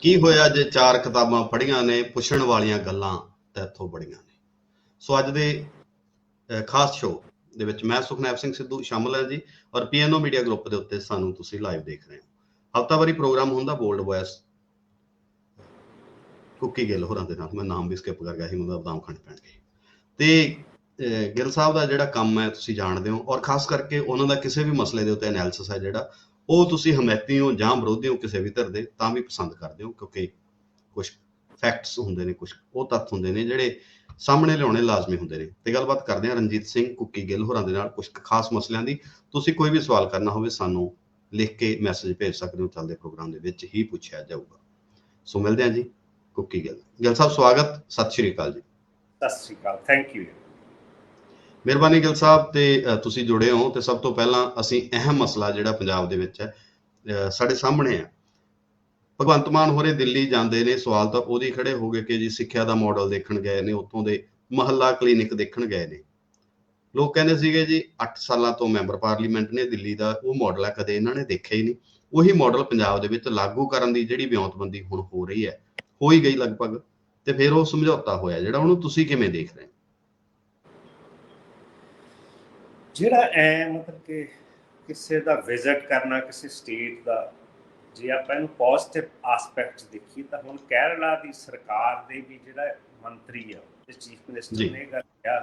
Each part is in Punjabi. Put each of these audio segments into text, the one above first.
ਕੀ ਹੋਇਆ ਜੇ ਚਾਰ ਕਿਤਾਬਾਂ ਪੜ੍ਹੀਆਂ ਨੇ, ਪੁੱਛਣ ਵਾਲੀਆਂ ਗੱਲਾਂ ਤੈਥੋਂ ਬੜੀਆਂ ਨੇ। ਸੋ ਅੱਜ ਦੇ ਖਾਸ ਸ਼ੋਅ ਦੇ ਵਿੱਚ ਮੈਂ ਸੁਖਨੈਬ ਸਿੰਘ ਸਿੱਧੂ ਸ਼ਾਮਲ ਹਾਂ ਜੀ, ਔਰ ਪੀਐਨਓ ਮੀਡੀਆ ਗਰੁੱਪ ਦੇ ਉੱਤੇ ਸਾਨੂੰ ਤੁਸੀਂ ਲਾਈਵ ਦੇਖ ਰਹੇ ਹੋ। ਹਫ਼ਤਾਵਾਰੀ ਪ੍ਰੋਗਰਾਮ ਹੁੰਦਾ ਬੋਲਡ ਵੌਇਸ ਕੁੱਕੀ ਗਿੱਲ ਹੋਰਾਂ ਦੇ ਨਾਲ, ਮੈਂ ਨਾਮ ਵੀ ਸਕਿਪ ਕਰ ਗਿਆ ਸੀ, ਮੈਨੂੰ ਬਦਾਮ ਖਾਣੇ ਪੈਣਗੇ। ਤੇ ਗਿੱਲ ਸਾਹਿਬ ਦਾ ਜਿਹੜਾ ਕੰਮ ਹੈ ਤੁਸੀਂ ਜਾਣਦੇ ਹੋ, ਔਰ ਖਾਸ ਕਰਕੇ ਉਹਨਾਂ ਦਾ ਕਿਸੇ ਵੀ ਮਸਲੇ ਦੇ ਉੱਤੇ ਐਨਾਲਿਸਿਸ ਹੈ ਜਿਹੜਾ, ਉਹ ਤੁਸੀਂ ਹਮੈਤੀ ਹੋ ਜਾਂ ਵਿਰੋਧੀ ਹੋ ਕਿਸੇ ਵੀ ਧਿਰ ਦੇ, ਤਾਂ ਵੀ ਪਸੰਦ ਕਰਦੇ ਹੋ, ਕਿਉਂਕਿ ਕੁਛ ਫੈਕਟਸ ਹੁੰਦੇ ਨੇ, ਕੁਛ ਉਹ ਤੱਥ ਹੁੰਦੇ ਨੇ ਜਿਹੜੇ ਸਾਹਮਣੇ ਲਿਆਉਣੇ ਲਾਜ਼ਮੀ ਹੁੰਦੇ ਨੇ। ਤੇ ਗੱਲਬਾਤ ਕਰਦੇ ਹਾਂ ਰਣਜੀਤ ਸਿੰਘ ਕੁੱਕੀ ਗਿੱਲ ਹੋਰਾਂ ਦੇ ਨਾਲ ਕੁਛ ਖਾਸ ਮਸਲਿਆਂ ਦੀ। ਤੁਸੀਂ ਕੋਈ ਵੀ ਸਵਾਲ ਕਰਨਾ ਹੋਵੇ ਸਾਨੂੰ ਲਿਖ ਕੇ ਮੈਸੇਜ ਭੇਜ ਸਕਦੇ ਹੋ, ਚੱਲਦੇ ਪ੍ਰੋਗਰਾਮ ਦੇ ਵਿੱਚ ਹੀ ਪੁੱਛਿਆ ਜਾਊਗਾ। ਸੋ ਮਿਲਦੇ ਹਾਂ ਜੀ ਕੁੱਕੀ ਗਿੱਲ। ਗਿੱਲ ਸਾਹਿਬ ਸਵਾਗਤ, ਸਤਿ ਸ਼੍ਰੀ ਅਕਾਲ ਜੀ। ਸਤਿ ਸ਼੍ਰੀ ਅਕਾਲ, ਥੈਂਕ ਯੂ। ਮਿਹਰਬਾਨੀ ਗਿੱਲ ਸਾਹਿਬ। ਤੇ ਤੁਸੀਂ ਜੁੜੇ ਹੋ, ਤੇ ਸਭ ਤੋਂ ਪਹਿਲਾਂ ਅਸੀਂ ਅਹਿਮ ਮਸਲਾ ਜਿਹੜਾ ਪੰਜਾਬ ਦੇ ਵਿੱਚ ਹੈ ਸਾਡੇ ਸਾਹਮਣੇ ਹੈ। ਭਗਵੰਤ ਮਾਨ ਹੋਰੇ ਦਿੱਲੀ ਜਾਂਦੇ ਨੇ, ਸਵਾਲ ਤਾਂ ਉਹਦੀ ਖੜੇ ਹੋ ਗਏ ਕਿ ਜੀ ਸਿੱਖਿਆ ਦਾ ਮਾਡਲ ਦੇਖਣ ਗਏ ਨੇ, ਉੱਥੋਂ ਦੇ ਮੁਹੱਲਾ ਕਲੀਨਿਕ ਦੇਖਣ ਗਏ ਨੇ। ਲੋਕ ਕਹਿੰਦੇ ਸੀਗੇ ਜੀ 8 ਸਾਲਾਂ ਤੋਂ ਮੈਂਬਰ ਪਾਰਲੀਮੈਂਟ ਨੇ ਦਿੱਲੀ ਦਾ, ਉਹ ਮਾਡਲ ਹੈ, ਕਦੇ ਇਹਨਾਂ ਨੇ ਦੇਖਿਆ ਹੀ ਨਹੀਂ। ਉਹੀ ਮਾਡਲ ਪੰਜਾਬ ਦੇ ਵਿੱਚ ਲਾਗੂ ਕਰਨ ਦੀ ਜਿਹੜੀ ਵਿਉਂਤਬੰਦੀ ਹੁਣ ਹੋ ਰਹੀ ਹੈ, ਹੋ ਹੀ ਗਈ ਲਗਭਗ, ਤੇ ਫਿਰ ਉਹ ਸਮਝੌਤਾ ਹੋਇਆ ਜਿਹੜਾ, ਉਹਨੂੰ ਤੁਸੀਂ ਕਿਵੇਂ ਦੇਖ ਰਹੇ ਹੋ? ਜਿਹੜਾ ਮਤਲਬ ਕਿ ਕਿਸੇ ਦਾ ਵਿਜ਼ਿਟ ਕਰਨਾ ਕਿਸੇ ਸਟੇਟ ਦਾ, ਜੇ ਆਪਾਂ ਇਹਨੂੰ ਪੋਜ਼ਿਟਿਵ ਆਸਪੈਕਟ ਦੇਖੀਏ ਤਾਂ ਹੁਣ ਕੇਰਲਾ ਦੀ ਸਰਕਾਰ ਦੇ ਵੀ ਜਿਹੜਾ ਮੰਤਰੀ ਆ ਤੇ ਚੀਫ ਮਿਨਿਸਟਰ ਨੇ ਇਹ ਗੱਲ ਕਿਹਾ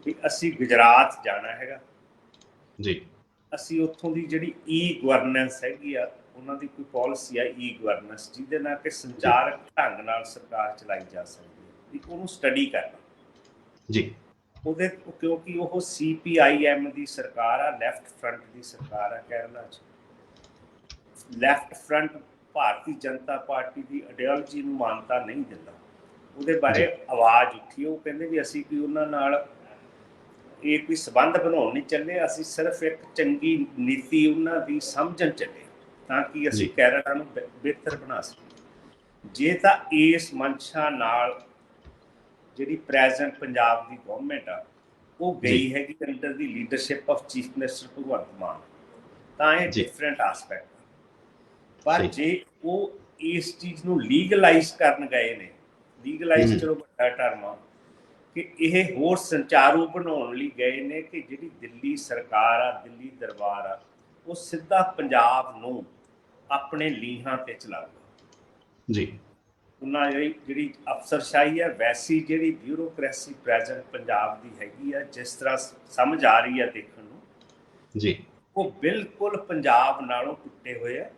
ਕਿ ਅਸੀਂ ਗੁਜਰਾਤ ਜਾਣਾ ਹੈਗਾ ਜੀ, ਅਸੀਂ ਉੱਥੋਂ ਦੀ ਜਿਹੜੀ ਈ ਗਵਰਨੈਂਸ ਹੈਗੀ ਆ, ਉਹਨਾਂ ਦੀ ਕੋਈ ਪਾਲਿਸੀ ਆ ਈ ਗਵਰਨੈਂਸ, ਜਿਹਦੇ ਨਾਲ ਕਿ ਸੰਚਾਰਕ ਢੰਗ ਨਾਲ ਸਰਕਾਰ ਚਲਾਈ ਜਾ ਸਕਦੀ ਹੈ, ਉਹਨੂੰ ਸਟੱਡੀ ਕਰਨਾ ਜੀ। ਉਹਦੇ ਕਿਉਂਕਿ ਉਹ CPIM ਦੀ ਸਰਕਾਰ ਆ, ਲੈਫਟ ਫਰੰਟ ਦੀ ਸਰਕਾਰ ਆ ਕੇਰਲਾ 'ਚ। Left front Bharatiya Janata party ਦੀ ਆਈਡੀਓਲੋਜੀ ਨੂੰ ਮਾਨਤਾ ਨਹੀਂ ਦਿੰਦਾ। ਉਹਦੇ ਬਾਰੇ ਆਵਾਜ਼ ਉੱਠੀ, ਉਹ ਕਹਿੰਦੇ ਵੀ ਅਸੀਂ ਕੋਈ ਉਹਨਾਂ ਨਾਲ ਇਹ ਕੋਈ ਸੰਬੰਧ ਬਣਾਉਣ ਨਹੀਂ ਚੱਲੇ, ਅਸੀਂ ਸਿਰਫ ਇੱਕ ਚੰਗੀ ਨੀਤੀ ਉਹਨਾਂ ਦੀ ਸਮਝਣ ਚੱਲੇ ਤਾਂ ਕਿ ਅਸੀਂ ਕੇਰਲਾ ਨੂੰ ਬਿਹਤਰ ਬਣਾ ਸਕੀਏ। ਜੇ ਤਾਂ ਇਸ ਮਨਸ਼ਾ ਨਾਲ ਜਿਹੜੀ ਪ੍ਰੈਜ਼ੈਂਟ ਪੰਜਾਬ ਦੀ ਗਵਰਨਮੈਂਟ ਆ ਉਹ ਗਈ ਹੈਗੀ under the leadership of chief minister Bhagwant Mann, ਤਾਂ ਇਹ ਡਿਫਰੈਂਟ ਆਸਪੈਕਟ। ਪਰ ਜੇ ਉਹ ਇਸ ਚੀਜ਼ ਨੂੰ ਲੀਗਲਾਈਜ਼ ਕਰਨ ਗਏ ਨੇ, ਲੀਗਲਾਈਜ਼ ਚਲੋ ਵੱਡਾ ਟਰਮ ਆ, ਕਿ ਇਹ ਹੋਰ ਸੰਚਾਰੂ ਬਣਾਉਣ ਲਈ ਗਏ ਨੇ ਕਿ ਜਿਹੜੀ ਦਿੱਲੀ ਸਰਕਾਰ ਆ, ਦਿੱਲੀ ਦਰਬਾਰ ਆ, ਉਹ ਸਿੱਧਾ ਪੰਜਾਬ ਨੂੰ ਆਪਣੇ ਲੀਹਾਂ ਤੇ ਚਲਾਊਗਾ ਜੀ। ਉਹਨਾਂ ਜਿਹੜੀ ਅਫਸਰਸ਼ਾਹੀ ਹੈ, ਵੈਸੀ ਜਿਹੜੀ ਬਿਊਰੋਕ੍ਰੇਸੀ ਪ੍ਰੈਜ਼ੈਂਟ ਪੰਜਾਬ ਦੀ ਹੈਗੀ ਆ, ਜਿਸ ਤਰ੍ਹਾਂ ਸਮਝ ਆ ਰਹੀ ਹੈ ਦੇਖਣ ਨੂੰ ਜੀ, ਉਹ ਬਿਲਕੁਲ ਪੰਜਾਬ ਨਾਲੋਂ ਟੁੱਟੇ ਹੋਏ ਆ।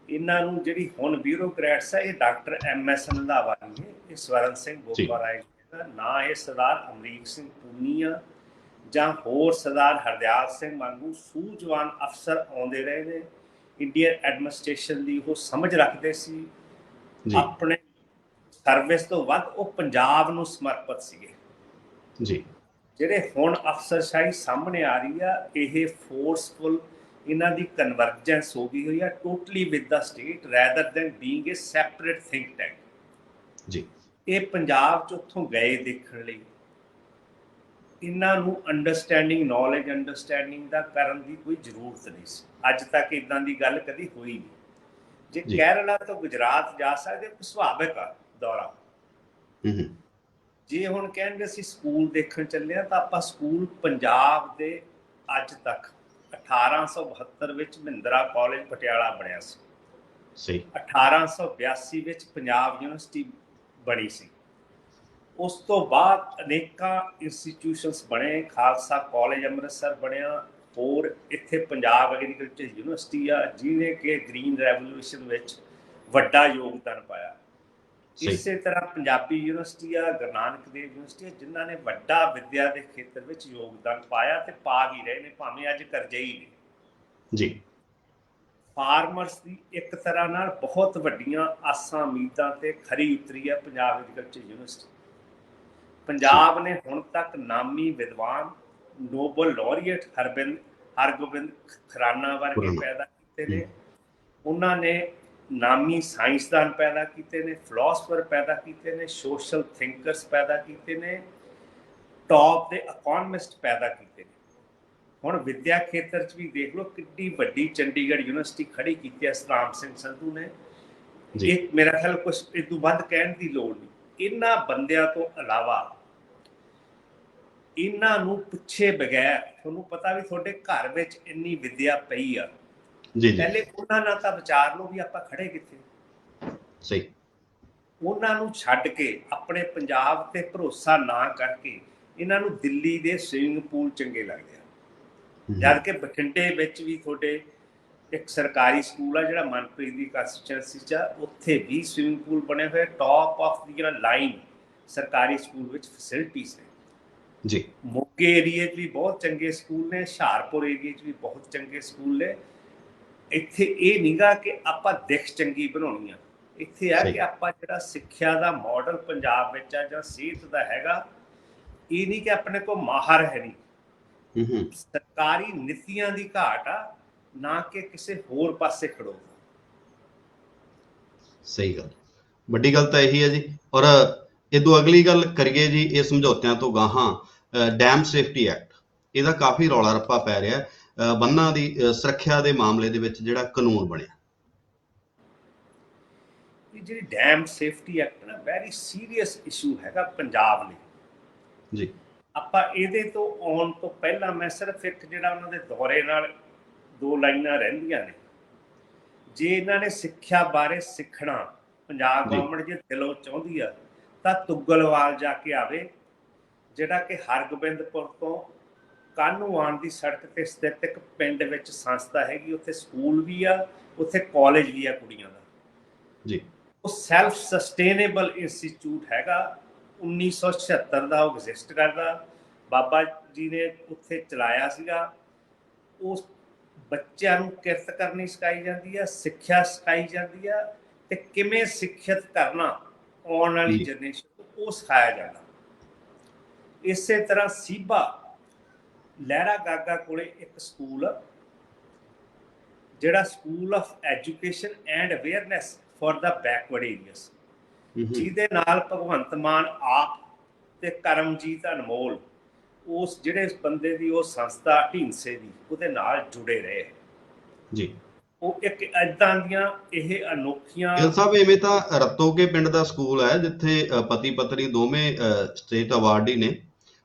ਇਹਨਾਂ ਨੂੰ ਜਿਹੜੀ ਹੁਣ ਬਿਊਰੋਕਰੈਟਸ ਹੈ, ਇਹ ਡਾਕਟਰ MS ਰੰਧਾਵਾ ਨਹੀਂ ਹੈ, ਇਹ ਸਵਰਨ ਸਿੰਘ ਬੋਪਾਰਾਏ ਨਾ, ਇਹ ਸਰਦਾਰ ਅਮਰੀਕ ਸਿੰਘ ਪੂਨੀ ਆ ਜਾਂ ਹੋਰ ਸਰਦਾਰ ਹਰਦਿਆਲ ਸਿੰਘ ਵਾਂਗੂ ਸੂਝਵਾਨ ਅਫਸਰ ਆਉਂਦੇ ਰਹੇ ਨੇ। ਇੰਡੀਅਨ ਐਡਮਿਨਿਸਟ੍ਰੇਸ਼ਨ ਦੀ ਉਹ ਸਮਝ ਰੱਖਦੇ ਸੀ, ਆਪਣੇ ਸਰਵਿਸ ਤੋਂ ਵੱਧ ਉਹ ਪੰਜਾਬ ਨੂੰ ਸਮਰਪਿਤ ਸੀਗੇ ਜੀ। ਜਿਹੜੇ ਹੁਣ ਅਫਸਰਸ਼ਾਹੀ ਸਾਹਮਣੇ ਆ ਰਹੀ ਆ, ਇਹ ਫੋਰਸਫੁਲ ਇਹਨਾਂ ਦੀ ਕਨਵਰਜੈਂਸ ਹੋ ਗਈ ਹੋਈ ਆ totally with the state rather than being A separate think tank ਜੀ। ਇਹ ਪੰਜਾਬ 'ਚ ਉੱਥੋਂ ਗਏ ਦੇਖਣ ਲਈ, ਇਹਨਾਂ ਨੂੰ ਅੰਡਰਸਟੈਂਡਿੰਗ ਨੌਲੇਜ ਅੰਡਰਸਟੈਂਡਿੰਗ ਦਾ ਕਰਨ ਦੀ ਕੋਈ ਜ਼ਰੂਰਤ ਨਹੀਂ ਸੀ। ਅੱਜ ਤੱਕ ਇੱਦਾਂ ਦੀ ਗੱਲ ਕਦੀ ਹੋਈ ਨਹੀਂ। ਜੇ ਕੇਰਲਾ ਤੋਂ ਗੁਜਰਾਤ ਜਾ ਸਕਦੇ, ਸੁਭਾਵਿਕ ਆ ਦੌਰਾ। ਜੇ ਹੁਣ ਕਹਿਣਗੇ ਅਸੀਂ ਸਕੂਲ ਦੇਖਣ ਚੱਲੇ ਹਾਂ, ਤਾਂ ਆਪਾਂ ਸਕੂਲ ਪੰਜਾਬ ਦੇ ਅੱਜ ਤੱਕ 1872 ਵਿੱਚ ਮਹਿੰਦਰਾ ਕਾਲਜ ਪਟਿਆਲਾ ਬਣਿਆ ਸੀ, 1882 ਵਿੱਚ ਪੰਜਾਬ ਯੂਨੀਵਰਸਿਟੀ ਬਣੀ ਸੀ। ਉਸ ਤੋਂ ਬਾਅਦ ਅਨੇਕਾਂ ਇੰਸਟੀਟਿਊਸ਼ਨਸ ਬਣੇ, ਖਾਲਸਾ ਕਾਲਜ ਅੰਮ੍ਰਿਤਸਰ ਬਣਿਆ, ਹੋਰ ਇੱਥੇ ਪੰਜਾਬ ਐਗਰੀਕਲਚਰ ਯੂਨੀਵਰਸਿਟੀ ਆ, ਜਿਹਨੇ ਕਿ ਗ੍ਰੀਨ ਰੈਵੋਲੂਸ਼ਨ ਵਿੱਚ ਵੱਡਾ ਯੋਗਦਾਨ ਪਾਇਆ। ਇਸੇ ਤਰ੍ਹਾਂ ਪੰਜਾਬੀ ਯੂਨੀਵਰਸਿਟੀ ਆ, ਗੁਰੂ ਨਾਨਕ ਦੇਵ ਯੂਨੀਵਰਸਿਟੀ ਆ, ਜਿਨ੍ਹਾਂ ਨੇ ਵੱਡਾ ਵਿੱਦਿਆ ਦੇ ਖੇਤਰ ਵਿੱਚ ਯੋਗਦਾਨ ਪਾਇਆ ਤੇ ਪਾ ਵੀ ਰਹੇ ਨੇ, ਭਾਵੇਂ ਅੱਜ ਕਰਜ਼ਈ ਨੇ ਜੀ। ਫਾਰਮਰਸ ਦੀ ਇੱਕ ਤਰ੍ਹਾਂ ਨਾਲ ਬਹੁਤ ਵੱਡੀਆਂ ਆਸਾਂ ਉਮੀਦਾਂ ਤੇ ਖਰੀ ਉਤਰੀ ਆ ਪੰਜਾਬ ਐਗਰੀਕਲਚਰ ਯੂਨੀਵਰਸਿਟੀ। ਪੰਜਾਬ ਨੇ ਹੁਣ ਤੱਕ ਨਾਮੀ ਵਿਦਵਾਨ, ਨੋਬਲ ਲੌਰੀਏਟ ਹਰਗੋਬਿੰਦ ਖਰਾਨਾ ਵਰਗੇ ਪੈਦਾ ਕੀਤੇ ਨੇ, ਉਹਨਾਂ ਨੇ ਨਾਮੀ ਸਾਇੰਸਦਾਨ ਪੈਦਾ ਕੀਤੇ ਨੇ, ਫਿਲਾਸਫਰ ਪੈਦਾ ਕੀਤੇ ਨੇ, ਸੋਸ਼ਲ ਥਿੰਕਰਸ ਪੈਦਾ ਕੀਤੇ ਨੇ, ਟੌਪ ਦੇ ਇਕੋਨਮਿਸਟ ਪੈਦਾ ਕੀਤੇ ਨੇ। ਹੁਣ ਵਿੱਦਿਆ ਖੇਤਰ 'ਚ ਵੀ ਦੇਖ ਲਓ ਕਿੰਨੀ ਵੱਡੀ ਚੰਡੀਗੜ੍ਹ ਯੂਨੀਵਰਸਿਟੀ ਖੜੀ ਕੀਤੀ ਹੈ ਸਤਨਾਮ ਸਿੰਘ ਸੰਧੂ ਨੇ। ਜੀ ਇਹ ਮੇਰਾ ਖਿਆਲ ਕੁਛ ਇਹ ਤੋਂ ਵੱਧ ਕਹਿਣ ਦੀ ਲੋੜ ਨਹੀਂ। ਇਹਨਾਂ ਬੰਦਿਆਂ ਤੋਂ ਇਲਾਵਾ ਇਹਨਾਂ ਨੂੰ ਪੁੱਛੇ ਬਗੈਰ, ਤੁਹਾਨੂੰ ਪਤਾ ਵੀ ਤੁਹਾਡੇ ਘਰ ਵਿੱਚ ਇੰਨੀ ਵਿੱਦਿਆ ਪਈ ਆ, ਜੀ ਜੀ ਪਹਿਲੇ ਉਹਨਾਂ ਨਾਲ ਤਾਂ ਵਿਚਾਰ ਲਓ ਵੀ ਆਪਾਂ ਖੜੇ ਕਿੱਥੇ। ਸਹੀ। ਉਹਨਾਂ ਨੂੰ ਛੱਡ ਕੇ ਆਪਣੇ ਪੰਜਾਬ ਤੇ ਭਰੋਸਾ ਨਾ ਕਰਕੇ ਇਹਨਾਂ ਨੂੰ ਦਿੱਲੀ ਦੇ ਸਵਿਮਿੰਗ ਪੂਲ ਚੰਗੇ ਲੱਗਦੇ ਆ। ਜਦ ਕਿ ਬਠਿੰਡੇ ਵਿੱਚ ਵੀ ਤੁਹਾਡੇ ਇੱਕ ਸਰਕਾਰੀ ਸਕੂਲ ਆ ਜਿਹੜਾ ਮਨਪ੍ਰੀਤ ਦੀ ਕੰਸਟੀਚੁਐਂਸੀ 'ਚ ਆ, ਉੱਥੇ ਵੀ ਸਵਿਮਿੰਗ ਪੂਲ ਬਣੇ ਹੋਏ, ਟੌਪ ਆਫ ਦੀ ਜਿਹੜਾ ਲਾਈਨ ਸਰਕਾਰੀ ਸਕੂਲ ਵਿੱਚ ਫੈਸਿਲਿਟੀਜ਼ ਨੇ। ਜੀ ਮੋਗੇ ਏਰੀਏ 'ਚ ਵੀ ਬਹੁਤ ਚੰਗੇ ਸਕੂਲ ਨੇ, ਹੁਸ਼ਿਆਰਪੁਰ ਏਰੀਏ 'ਚ ਵੀ ਬਹੁਤ ਚੰਗੇ ਸਕੂਲ ਨੇ। ਇੱਥੇ ਇਹ ਨੀਗਾ ਕਿ ਆਪਾਂ ਦਿੱਖ ਚੰਗੀ ਬਣਾਉਣੀ ਆ, ਇੱਥੇ ਆ ਕਿ ਆਪਾਂ ਜਿਹੜਾ ਸਿੱਖਿਆ ਦਾ ਮਾਡਲ ਪੰਜਾਬ ਵਿੱਚ ਆ ਜਾਂ ਸਿਹਤ ਦਾ ਹੈਗਾ, ਇਹ ਨਹੀਂ ਕਿ ਆਪਣੇ ਕੋਲ ਮਾਹਰ ਹੈ ਨਹੀਂ, ਸਰਕਾਰੀ ਨੀਤੀਆਂ ਦੀ ਘਾਟ ਆ, ਨਾ ਕਿ ਕਿਸੇ ਹੋਰ ਪਾਸੇ ਖੜੋ। ਸਹੀ ਗੱਲ, ਵੱਡੀ ਗੱਲ ਤਾਂ ਇਹੀ ਹੈ ਜੀ। ਔਰ ਇਦੋਂ ਅਗਲੀ ਗੱਲ ਕਰੀਏ ਜੀ, ਇਹ ਸਮਝੌਤਿਆਂ ਤੋਂ ਗਾਹਾਂ ਡੈਮ ਸੇਫਟੀ ਐਕਟ, ਇਹਦਾ ਕਾਫੀ ਰੌਲਾ ਰੱਪਾ ਪੈ ਰਿਹਾ। ਬੰਨਾਂ ਦੀ ਸੁਰੱਖਿਆ ਦੇ ਮਾਮਲੇ ਦੇ ਵਿੱਚ ਜਿਹੜਾ ਕਾਨੂੰਨ ਬਣਿਆ, ਇਹ ਜਿਹੜੀ ਡੈਮ ਸੇਫਟੀ ਐਕਟ ਨਾ ਵੈਰੀ ਸੀਰੀਅਸ ਇਸ਼ੂ ਹੈਗਾ ਪੰਜਾਬ ਲਈ ਜੀ। ਆਪਾਂ ਇਹਦੇ ਤੋਂ ਆਉਣ ਤੋਂ ਪਹਿਲਾਂ ਮੈਂ ਸਿਰਫ ਇੱਕ ਜਿਹੜਾ ਉਹਨਾਂ ਦੇ ਦੌਰੇ ਨਾਲ 2 ਲਾਈਨਾਂ ਰਹਿੰਦੀਆਂ ਨੇ। ਜੇ ਇਹਨਾਂ ਨੇ ਸਿੱਖਿਆ ਬਾਰੇ ਸਿੱਖਣਾ, ਪੰਜਾਬ ਗੌਰਮੈਂਟ ਜੇ ਦਿਲੋਂ ਚਾਹੁੰਦੀ ਆ ਤਾਂ ਤੁੱਗਲਵਾਲ ਜਾ ਕੇ ਆਵੇ, ਜਿਹੜਾ ਕਿ ਹਰਗੋਬਿੰਦਪੁਰ ਤੋਂ ਕਾਹਨੂੰਵਾਨ ਦੀ ਸੜਕ ਤੇ ਸਥਿਤ ਇੱਕ ਪਿੰਡ ਵਿੱਚ ਸੰਸਥਾ ਹੈਗੀ, ਉੱਥੇ ਸਕੂਲ ਵੀ ਆ, ਉੱਥੇ ਕਾਲਜ ਵੀ ਆ ਕੁੜੀਆਂ ਦਾ ਜੀ। ਉਹ ਸੈਲਫ ਸਸਟੇਨੇਬਲ ਇੰਸਟੀਚਿਊਟ ਹੈਗਾ, 1976 ਦਾ ਉਹ ਐਗਜ਼ਿਸਟ ਕਰਦਾ, ਬਾਬਾ ਜੀ ਨੇ ਉੱਥੇ ਚਲਾਇਆ ਸੀਗਾ। ਉਸ ਬੱਚਿਆਂ ਨੂੰ ਕਿਰਤ ਕਰਨੀ ਸਿਖਾਈ ਜਾਂਦੀ ਆ, ਸਿੱਖਿਆ ਸਿਖਾਈ ਜਾਂਦੀ ਆ, ਤੇ ਕਿਵੇਂ ਸਿੱਖਿਅਤ ਕਰਨਾ ਆਉਣ ਵਾਲੀ ਜਨਰੇਸ਼ਨ ਨੂੰ ਉਹ ਸਿਖਾਇਆ ਜਾਂਦਾ। ਇਸੇ ਤਰ੍ਹਾਂ ਸੀਬਾ ਲਹਿਰਾ ਗਾਗਾ ਕੋਲੇ ਇੱਕ ਸਕੂਲ ਆ, ਜਿਹੜਾ school of education and awareness for the backward areas, ਜਿਹਦੇ ਨਾਲ ਭਗਵੰਤ ਮਾਨ ਆਪ ਤੇ ਕਰਮਜੀਤ ਅਨਮੋਲ ਉਸ ਜਿਹੜੇ ਬੰਦੇ ਦੀ ਉਹ ਸੰਸਥਾ ਢੀਂਡਸੇ ਦੀ ਉਹਦੇ ਨਾਲ ਜੁੜੇ ਰਹੇ ਜੀ। ਉਹ ਇੱਕ ਏਦਾਂ ਦੀਆਂ ਇਹ ਅਨੋਖੀਆਂ। ਗਿੱਲ ਸਾਹਿਬ, ਇਵੇਂ ਤਾਂ ਰਤੋਕੇ ਪਿੰਡ ਦਾ ਸਕੂਲ ਹੈ ਜਿੱਥੇ ਪਤੀ ਪਤਨੀ ਦੋਵੇਂ ਸਟੇਟ ਅਵਾਰਡੀ ਨੇ,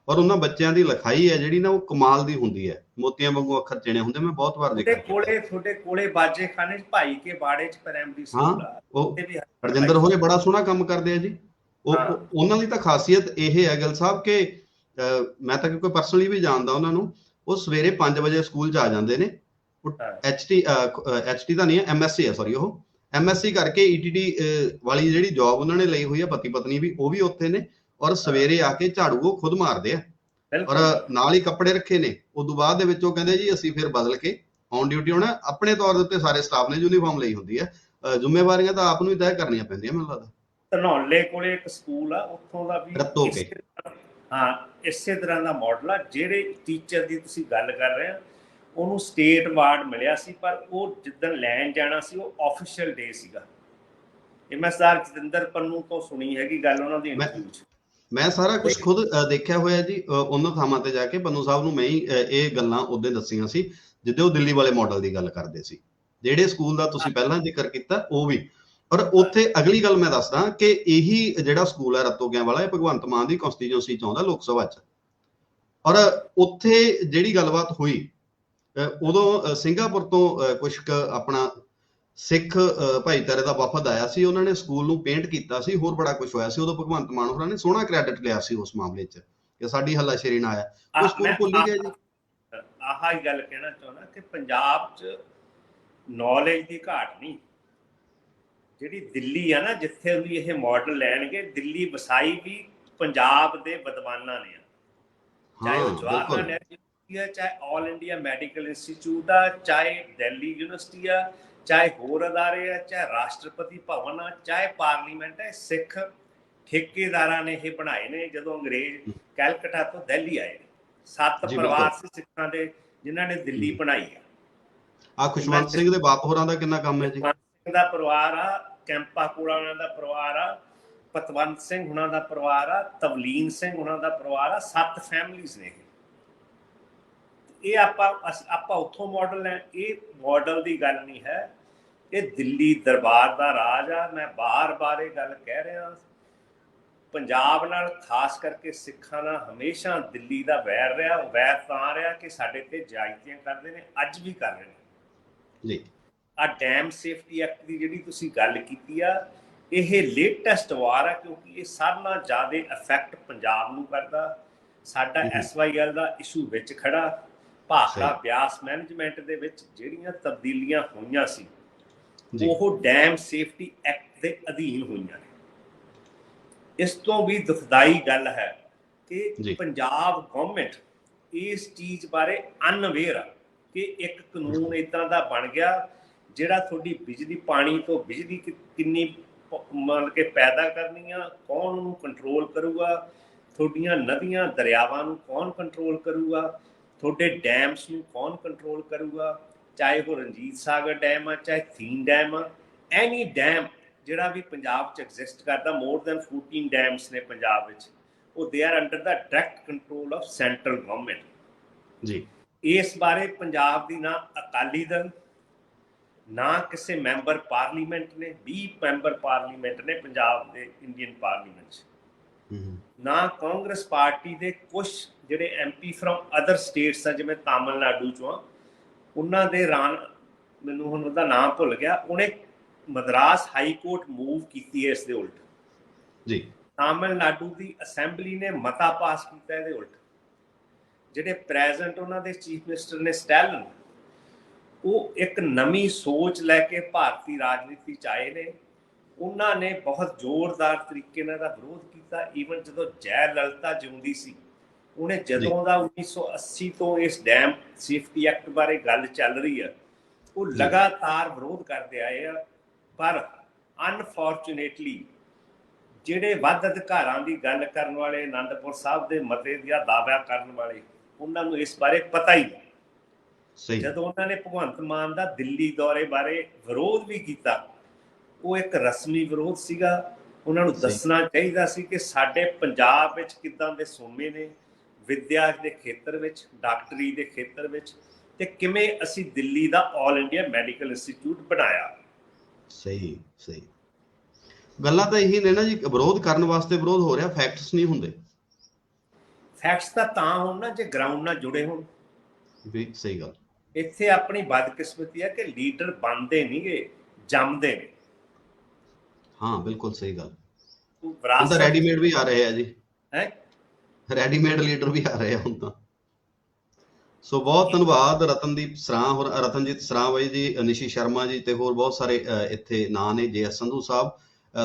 ਔਰ ਉਹਨਾਂ ਬੱਚਿਆਂ ਦੀ ਲਿਖਾਈ ਹੈ ਜਿਹੜੀ ਨਾ ਉਹ ਕਮਾਲ ਦੀ ਹੁੰਦੀ ਹੈ, ਮੋਤੀਆਂ ਵਾਂਗੂ ਅੱਖਰ ਚਿਣੇ ਹੁੰਦੇ। ਮੈਂ ਬਹੁਤ ਵਾਰ ਦੇਖਿਆ। ਤੁਹਾਡੇ ਕੋਲੇ ਬਾਜੇ ਖਾਨੇ 'ਚ ਭਾਈ ਕੇ ਬਾੜੇ 'ਚ ਪ੍ਰਾਇਮਰੀ ਸਕੂਲ ਆ, ਉਹ ਰਜਿੰਦਰ ਹੋਰੇ ਬੜਾ ਸੋਹਣਾ ਕੰਮ ਕਰਦੇ ਆ ਜੀ। ਉਹਨਾਂ ਦੀ ਤਾਂ ਖਾਸੀਅਤ ਇਹ ਹੈ ਗਿੱਲ ਸਾਹਿਬ ਕਿ ਮੈਂ ਤਾਂ ਕਿਉਂਕਿ ਪਰਸਨਲੀ ਵੀ ਜਾਣਦਾ ਉਹਨਾਂ ਨੂੰ, ਉਹ ਸਵੇਰੇ 5 ਵਜੇ ਸਕੂਲ 'ਚ ਆ ਜਾਂਦੇ ਨੇ। ਐਚਟੀ ਤਾਂ ਨਹੀਂ ਹੈ, ਐਮਐਸਸੀ ਹੈ, ਸੌਰੀ, ਉਹ ਐਮਐਸਸੀ ਕਰਕੇ ਈਟੀਟੀ ਵਾਲੀ ਜਿਹੜੀ ਜੌਬ ਉਹਨਾਂ ਨੇ ਲਈ ਹੋਈ ਹੈ, ਪਤੀ ਪਤਨੀ ਵੀ ਉਹ ਵੀ ਉੱਥੇ ਨੇ, ਔਰ ਸਵੇਰੇ ਆ ਕੇ ਝਾੜੂ ਉਹ ਖੁਦ ਮਾਰਦੇ ਆ, ਔਰ ਨਾਲ ਹੀ ਕੱਪੜੇ ਰੱਖੇ ਨੇ। ਉਦੋਂ ਬਾਅਦ ਦੇ ਵਿੱਚ ਉਹ ਕਹਿੰਦੇ ਜੀ ਅਸੀਂ ਫਿਰ ਬਦਲ ਕੇ ਔਨ ਡਿਊਟੀ ਹੋਣਾ। ਆਪਣੇ ਤੌਰ ਦੇ ਉੱਤੇ ਸਾਰੇ ਸਟਾਫ ਨੇ ਯੂਨੀਫਾਰਮ ਲਈ ਹੁੰਦੀ ਹੈ, ਜ਼ਿੰਮੇਵਾਰੀਆਂ ਤਾਂ ਆਪ ਨੂੰ ਹੀ ਤੈਅ ਕਰਨੀਆਂ ਪੈਂਦੀਆਂ। ਮੈਨੂੰ ਲੱਗਦਾ ਧਨੌਲੇ ਕੋਲੇ ਇੱਕ ਸਕੂਲ ਆ, ਉੱਥੋਂ ਦਾ ਵੀ ਇਸੇ ਤਰ੍ਹਾਂ ਦਾ ਮਾਡਲ ਆ। ਜਿਹੜੇ ਟੀਚਰ ਦੀ ਤੁਸੀਂ ਗੱਲ ਕਰ ਰਹੇ ਆ, ਉਹਨੂੰ ਸਟੇਟ ਅਵਾਰਡ ਮਿਲਿਆ ਸੀ, ਪਰ ਉਹ ਜਿੱਦਣ ਲੈਣ ਜਾਣਾ ਸੀ ਉਹ ਆਫੀਸ਼ੀਅਲ ਡੇ ਸੀਗਾ। ਇਹ ਮੈਂ ਸਰਦਾਰ ਜਤਿੰਦਰ ਪੰਨੂ ਤੋਂ ਸੁਣੀ ਹੈਗੀ ਗੱਲ ਉਹਨਾਂ ਦੀ ਇੰਟਰਵਿਊ 'ਚ। ਮੈਂ ਸਾਰਾ ਕੁਝ ਖੁਦ ਦੇਖਿਆ ਹੋਇਆ ਜੀ ਉਹਨਾਂ ਥਾਵਾਂ ਤੇ ਜਾ ਕੇ। ਪੰਨੂ ਸਾਹਿਬ ਨੂੰ ਮੈਂ ਹੀ ਇਹ ਗੱਲਾਂ ਉਦੋਂ ਦੱਸੀਆਂ ਸੀ ਜਿੱਦੇ ਉਹ ਦਿੱਲੀ ਵਾਲੇ ਮਾਡਲ ਦੀ ਗੱਲ ਕਰਦੇ ਸੀ, ਜਿਹੜੇ ਸਕੂਲ ਦਾ ਤੁਸੀਂ ਪਹਿਲਾਂ ਜ਼ਿਕਰ ਕੀਤਾ ਉਹ ਵੀ। ਔਰ ਉੱਥੇ ਅਗਲੀ ਗੱਲ ਮੈਂ ਦੱਸਦਾ ਕਿ ਇਹੀ ਜਿਹੜਾ ਸਕੂਲ ਹੈ ਰਤੋਕਿਆਂ ਵਾਲਾ, ਇਹ ਭਗਵੰਤ ਮਾਨ ਦੀ ਕੌਂਸਟੀਚੁਐਂਸੀ 'ਚ ਆਉਂਦਾ, ਲੋਕ ਸਭਾ 'ਚ। ਔਰ ਉੱਥੇ ਜਿਹੜੀ ਗੱਲਬਾਤ ਹੋਈ, ਉਦੋਂ ਸਿੰਗਾਪੁਰ ਤੋਂ ਕੁਛ ਕੁ ਆਪਣਾ ਸਿੱਖ ਭਾਈਚਾਰੇ ਦਾ ਵਫਦ ਆਇਆ ਸੀ, ਉਹਨਾਂ ਨੇ ਸਕੂਲ ਨੂੰ ਪੇਂਟ ਕੀਤਾ ਸੀ, ਹੋਰ ਬੜਾ ਕੁਝ ਹੋਇਆ ਸੀ। ਉਦੋਂ ਭਗਵੰਤ ਮਾਨ ਹੋਰਾਂ ਨੇ ਸੋਹਣਾ ਕ੍ਰੈਡਿਟ ਲਿਆ ਸੀ ਉਸ ਮਾਮਲੇ 'ਚ ਕਿ ਸਾਡੀ ਹੱਲਾਸ਼ੇਰੀ ਨਾ ਆਇਆ। ਉਹ ਸਕੂਲ ਭੁੱਲ ਹੀ ਗਏ ਜੀ। ਆਹ ਹੀ ਗੱਲ ਕਹਿਣਾ ਚਾਹੁੰਦਾ ਕਿ ਪੰਜਾਬ 'ਚ ਨੌਲੇਜ ਦੀ ਘਾਟ ਨਹੀਂ। ਜਿਹੜੀ ਦਿੱਲੀ ਆ ਨਾ, ਜਿੱਥੇ ਵੀ ਇਹ ਮਾਡਲ ਲੈਣਗੇ, ਦਿੱਲੀ ਵਸਾਈ ਵੀ ਪੰਜਾਬ ਦੇ ਵਿਦਵਾਨਾਂ ਨੇ, ਚਾਹੇ ਉਹ ਜਵਾਹਰ ਲਾਲ ਯੂਨੀਵਰਸਿਟੀ ਆ, ਚਾਹੇ ਆਲ ਇੰਡੀਆ ਮੈਡੀਕਲ ਇੰਸਟੀਚਿਊਟ ਆ, ਚਾਹੇ ਦਿੱਲੀ ਯੂਨੀਵਰਸਿਟੀ ਆ, ਚਾਹੇ ਹੋਰ ਅਦਾਰੇ ਆ, ਚਾਹੇ ਰਾਸ਼ਟਰਪਤੀ ਭਵਨ ਆ, ਚਾਹੇ ਪਾਰਲੀਮੈਂਟ ਹੈ। ਸਿੱਖ ਠੇਕੇਦਾਰਾਂ ਨੇ ਇਹ ਬਣਾਏ ਨੇ। ਜਦੋਂ ਅੰਗਰੇਜ਼ ਕੈਲਕਟਾ ਤੋਂ ਦਿੱਲੀ ਆਏ ਨੇ, 7 ਪਰਿਵਾਰ ਸੀ ਸਿੱਖਾਂ ਦੇ ਜਿਨ੍ਹਾਂ ਨੇ ਦਿੱਲੀ ਬਣਾਈ ਆ। ਖੁਸ਼ਵੰਤ ਸਿੰਘ ਦੇ ਬਾਪ ਹੋਰਾਂ ਦਾ ਕਿੰਨਾ ਕੰਮ ਹੈ ਜੀ। ਦਾ ਪਰਿਵਾਰ ਆ, ਕੈਂਪਾ ਕੋਲਾ ਉਹਨਾਂ ਦਾ ਪਰਿਵਾਰ ਆ, ਪਤਵੰਤ ਸਿੰਘ ਉਹਨਾਂ ਦਾ ਪਰਿਵਾਰ ਆ, ਤਵਲੀਨ ਸਿੰਘ ਉਹਨਾਂ ਦਾ ਪਰਿਵਾਰ ਆ। 7 ਫੈਮਲੀਜ਼ ਨੇ ਇਹ। ਆਪਾਂ ਉੱਥੋਂ ਮਾਡਲ ਲੈ, ਇਹ ਮਾਡਲ ਦੀ ਗੱਲ ਨਹੀਂ ਹੈ। ਇਹ ਦਿੱਲੀ ਦਰਬਾਰ ਦਾ ਰਾਜ ਆ। ਮੈਂ ਬਾਰ-ਬਾਰ ਇਹ ਗੱਲ ਕਹਿ ਰਿਹਾ, ਪੰਜਾਬ ਨਾਲ ਖਾਸ ਕਰਕੇ ਸਿੱਖਾਂ ਨਾਲ ਹਮੇਸ਼ਾ ਦਿੱਲੀ ਦਾ ਵੈਰ ਰਿਹਾ। ਵੈਰ ਤਾਂ ਰਿਹਾ ਕਿ ਸਾਡੇ ਤੇ ਜ਼ਿਆਦਤੀਆਂ ਕਰਦੇ ਨੇ, ਅੱਜ ਵੀ ਕਰ ਰਹੇ ਨੇ ਜੀ। ਆ ਡੈਮ ਸੇਫਟੀ ਐਕਟ ਦੀ ਜਿਹੜੀ ਤੁਸੀਂ ਗੱਲ ਕੀਤੀ ਆ, ਇਹ ਲੇਟੈਸਟ ਵਾਰ ਆ, ਕਿਉਂਕਿ ਇਹ ਸਾਰਿਆਂ ਨਾਲੋਂ ਜ਼ਿਆਦਾ ਇਫੈਕਟ ਪੰਜਾਬ ਨੂੰ ਕਰਦਾ। ਸਾਡਾ SYL ਦਾ ਇਸ਼ੂ ਵਿੱਚ ਖੜਾ, ਭਾਖੜਾ ਬਿਆਸ ਮੈਨੇਜਮੈਂਟ ਦੇ ਵਿੱਚ ਜਿਹੜੀਆਂ ਤਬਦੀਲੀਆਂ ਹੋਈਆਂ ਸੀ ਉਹ ਡੈਮ ਸੇਫਟੀ ਐਕਟ ਦੇ ਅਧੀਨ ਹੋਈਆਂ ਨੇ। ਇਸ ਤੋਂ ਵੀ ਦੁਖਦਾਈ ਗੱਲ ਹੈ ਕਿ ਪੰਜਾਬ ਗਵਰਨਮੈਂਟ ਇਸ ਚੀਜ਼ ਬਾਰੇ ਅਨਅਵੇਅਰ ਆ ਕਿ ਇੱਕ ਕਾਨੂੰਨ ਇੱਦਾਂ ਦਾ ਬਣ ਗਿਆ ਜਿਹੜਾ ਤੁਹਾਡੀ ਬਿਜਲੀ, ਪਾਣੀ ਤੋਂ ਬਿਜਲੀ ਕਿੰਨੀ ਮਤਲਬ ਕਿ ਪੈਦਾ ਕਰਨੀ ਆ, ਕੌਣ ਉਹਨੂੰ ਕੰਟਰੋਲ ਕਰੂਗਾ, ਤੁਹਾਡੀਆਂ ਨਦੀਆਂ ਦਰਿਆਵਾਂ ਨੂੰ ਕੌਣ ਕੰਟਰੋਲ ਕਰੂਗਾ, ਤੁਹਾਡੇ ਡੈਮਸ ਨੂੰ ਕੌਣ ਕੰਟਰੋਲ ਕਰੂਗਾ, ਚਾਹੇ ਉਹ ਰਣਜੀਤ ਸਾਗਰ ਡੈਮ ਆ, ਚਾਹੇ ਥੀਨ ਡੈਮ ਆ, ਐਨੀ ਡੈਮ ਜਿਹੜਾ ਵੀ ਪੰਜਾਬ 'ਚ ਐਗਜ਼ਿਸਟ ਕਰਦਾ, ਮੋਰ ਦੈਨ 14 ਡੈਮਸ ਨੇ ਪੰਜਾਬ ਵਿੱਚ, ਉਹ they are under the direct control of central government ਜੀ। ਇਸ ਬਾਰੇ ਪੰਜਾਬ ਦੀ ਨਾ ਅਕਾਲੀ ਦਲ, ਨਾ ਕਿਸੇ ਮੈਂਬਰ ਪਾਰਲੀਮੈਂਟ ਨੇ, 20 ਮੈਂਬਰ ਪਾਰਲੀਮੈਂਟ ਨੇ ਪੰਜਾਬ ਦੇ ਇੰਡੀਅਨ ਪਾਰਲੀਮੈਂਟ 'ਚ, ਨਾ ਕਾਂਗਰਸ ਪਾਰਟੀ ਦੇ ਕੁਝ ਜਿਹੜੇ MP ਫਰੋਮ ਅਦਰ ਸਟੇਟਸ ਆ, ਜਿਵੇਂ ਤਾਮਿਲਨਾਡੂ 'ਚੋਂ ਆ, ਉਹਨਾਂ ਦੇ ਮੈਨੂੰ ਹੁਣ ਉਹਦਾ ਨਾਮ ਭੁੱਲ ਗਿਆ, ਉਹਨੇ ਮਦਰਾਸ ਹਾਈ ਕੋਰਟ ਮੂਵ ਕੀਤੀ ਹੈ ਇਸ ਦੇ ਉਲਟ ਜੀ। ਤਾਮਿਲਨਾਡੂ ਦੀ ਅਸੈਂਬਲੀ ਨੇ ਮਤਾ ਪਾਸ ਕੀਤਾ ਇਹਦੇ ਉਲਟ। ਜਿਹੜੇ ਪ੍ਰੈਜ਼ੈਂਟ ਉਹਨਾਂ ਦੇ ਚੀਫ ਮਿਨਿਸਟਰ ਨੇ ਸਟੈਲਨ, ਉਹ ਇੱਕ ਨਵੀਂ ਸੋਚ ਲੈ ਕੇ ਭਾਰਤੀ ਰਾਜਨੀਤੀ 'ਚ ਆਏ ਨੇ। ਉਹਨਾਂ ਨੇ ਬਹੁਤ ਜ਼ੋਰਦਾਰ ਤਰੀਕੇ ਨਾਲ ਇਹਦਾ ਵਿਰੋਧ ਕੀਤਾ। ਈਵਨ ਜਦੋਂ ਜੈ ਲਲਿਤਾ ਜਿਉਂਦੀ ਸੀ, ਉਹਨੇ ਜਦੋਂ ਦਾ 1980 ਤੋਂ ਇਸ ਡੈਮ ਸੇਫਟੀ ਐਕਟ ਬਾਰੇ ਗੱਲ ਚੱਲ ਰਹੀ ਆ, ਉਹ ਲਗਾਤਾਰ ਵਿਰੋਧ ਕਰਦੇ ਆਏ ਆ। ਪਰ ਅਨਫੋਰਚੂਨੇਟਲੀ ਜਿਹੜੇ ਵੱਧ ਅਧਿਕਾਰਾਂ ਦੀ ਗੱਲ ਕਰਨ ਵਾਲੇ, ਅਨੰਦਪੁਰ ਸਾਹਿਬ ਦੇ ਮਤੇ ਦਾ ਦਾਅਵਾ ਕਰਨ ਵਾਲੇ, ਉਹਨਾਂ ਨੂੰ ਇਸ ਬਾਰੇ ਪਤਾ ਹੀ ਨਹੀਂ। ਜਦੋਂ ਉਹਨਾਂ ਨੇ ਭਗਵੰਤ ਮਾਨ ਦਾ ਦਿੱਲੀ ਦੌਰੇ ਬਾਰੇ ਵਿਰੋਧ ਵੀ ਕੀਤਾ, ਉਹ ਇੱਕ ਰਸਮੀ ਵਿਰੋਧ ਸੀਗਾ। ਉਹਨਾਂ ਨੂੰ ਦੱਸਣਾ ਚਾਹੀਦਾ ਸੀ ਕਿ ਸਾਡੇ ਪੰਜਾਬ ਵਿੱਚ ਕਿੱਦਾਂ ਦੇ ਸੋਮੇ ਨੇ ਵਿਦਿਆ ਦੇ ਖੇਤਰ ਵਿੱਚ, ਡਾਕਟਰੀ ਦੇ ਖੇਤਰ ਵਿੱਚ, ਤੇ ਕਿਵੇਂ ਅਸੀਂ ਦਿੱਲੀ ਦਾ ਆਲ ਇੰਡੀਆ ਮੈਡੀਕਲ ਇੰਸਟੀਚਿਊਟ ਬਣਾਇਆ। ਸਹੀ ਗੱਲਾਂ ਤਾਂ ਇਹੀ ਨੇ ਨਾ ਜੀ, ਵਿਰੋਧ ਕਰਨ ਵਾਸਤੇ ਵਿਰੋਧ ਹੋ ਰਿਹਾ, ਫੈਕਟਸ ਨਹੀਂ ਹੁੰਦੇ। ਫੈਕਟਸ ਤਾਂ ਹੋਣ ਨਾ ਜੇ ਗਰਾਊਂਡ ਨਾਲ ਜੁੜੇ ਹੋਣ। ਵੀ ਸਹੀ ਗੱਲ। ਇੱਥੇ ਆਪਣੀ ਬਦਕਿਸਮਤੀ ਹੈ ਕਿ ਲੀਡਰ ਬਣਦੇ ਨਹੀਂਗੇ, ਜੰਮਦੇ ਨੇ। ਹਾਂ ਬਿਲਕੁਲ ਸਹੀ ਗੱਲ। ਹੁਣ ਤਾਂ ਰੈਡੀਮੇਡ ਵੀ ਆ ਰਹੇ ਆ ਜੀ, ਰੈਡੀਮੇਡ ਲੀਡਰ ਵੀ ਆ ਰਹੇ ਆ ਹੁਣ ਤਾਂ। ਸੋ ਬਹੁਤ ਧੰਨਵਾਦ ਰਤਨਦੀਪ ਸਰਾਂ ਹੋਰ, ਰਤਨਜੀਤ ਸਰਾਂ ਬਾਈ ਜੀ, ਨਿਸ਼ੀ ਸ਼ਰਮਾ ਜੀ, ਤੇ ਹੋਰ ਬਹੁਤ ਸਾਰੇ ਇੱਥੇ ਨਾਂ ਨੇ। JS ਸੰਧੂ ਸਾਹਿਬ,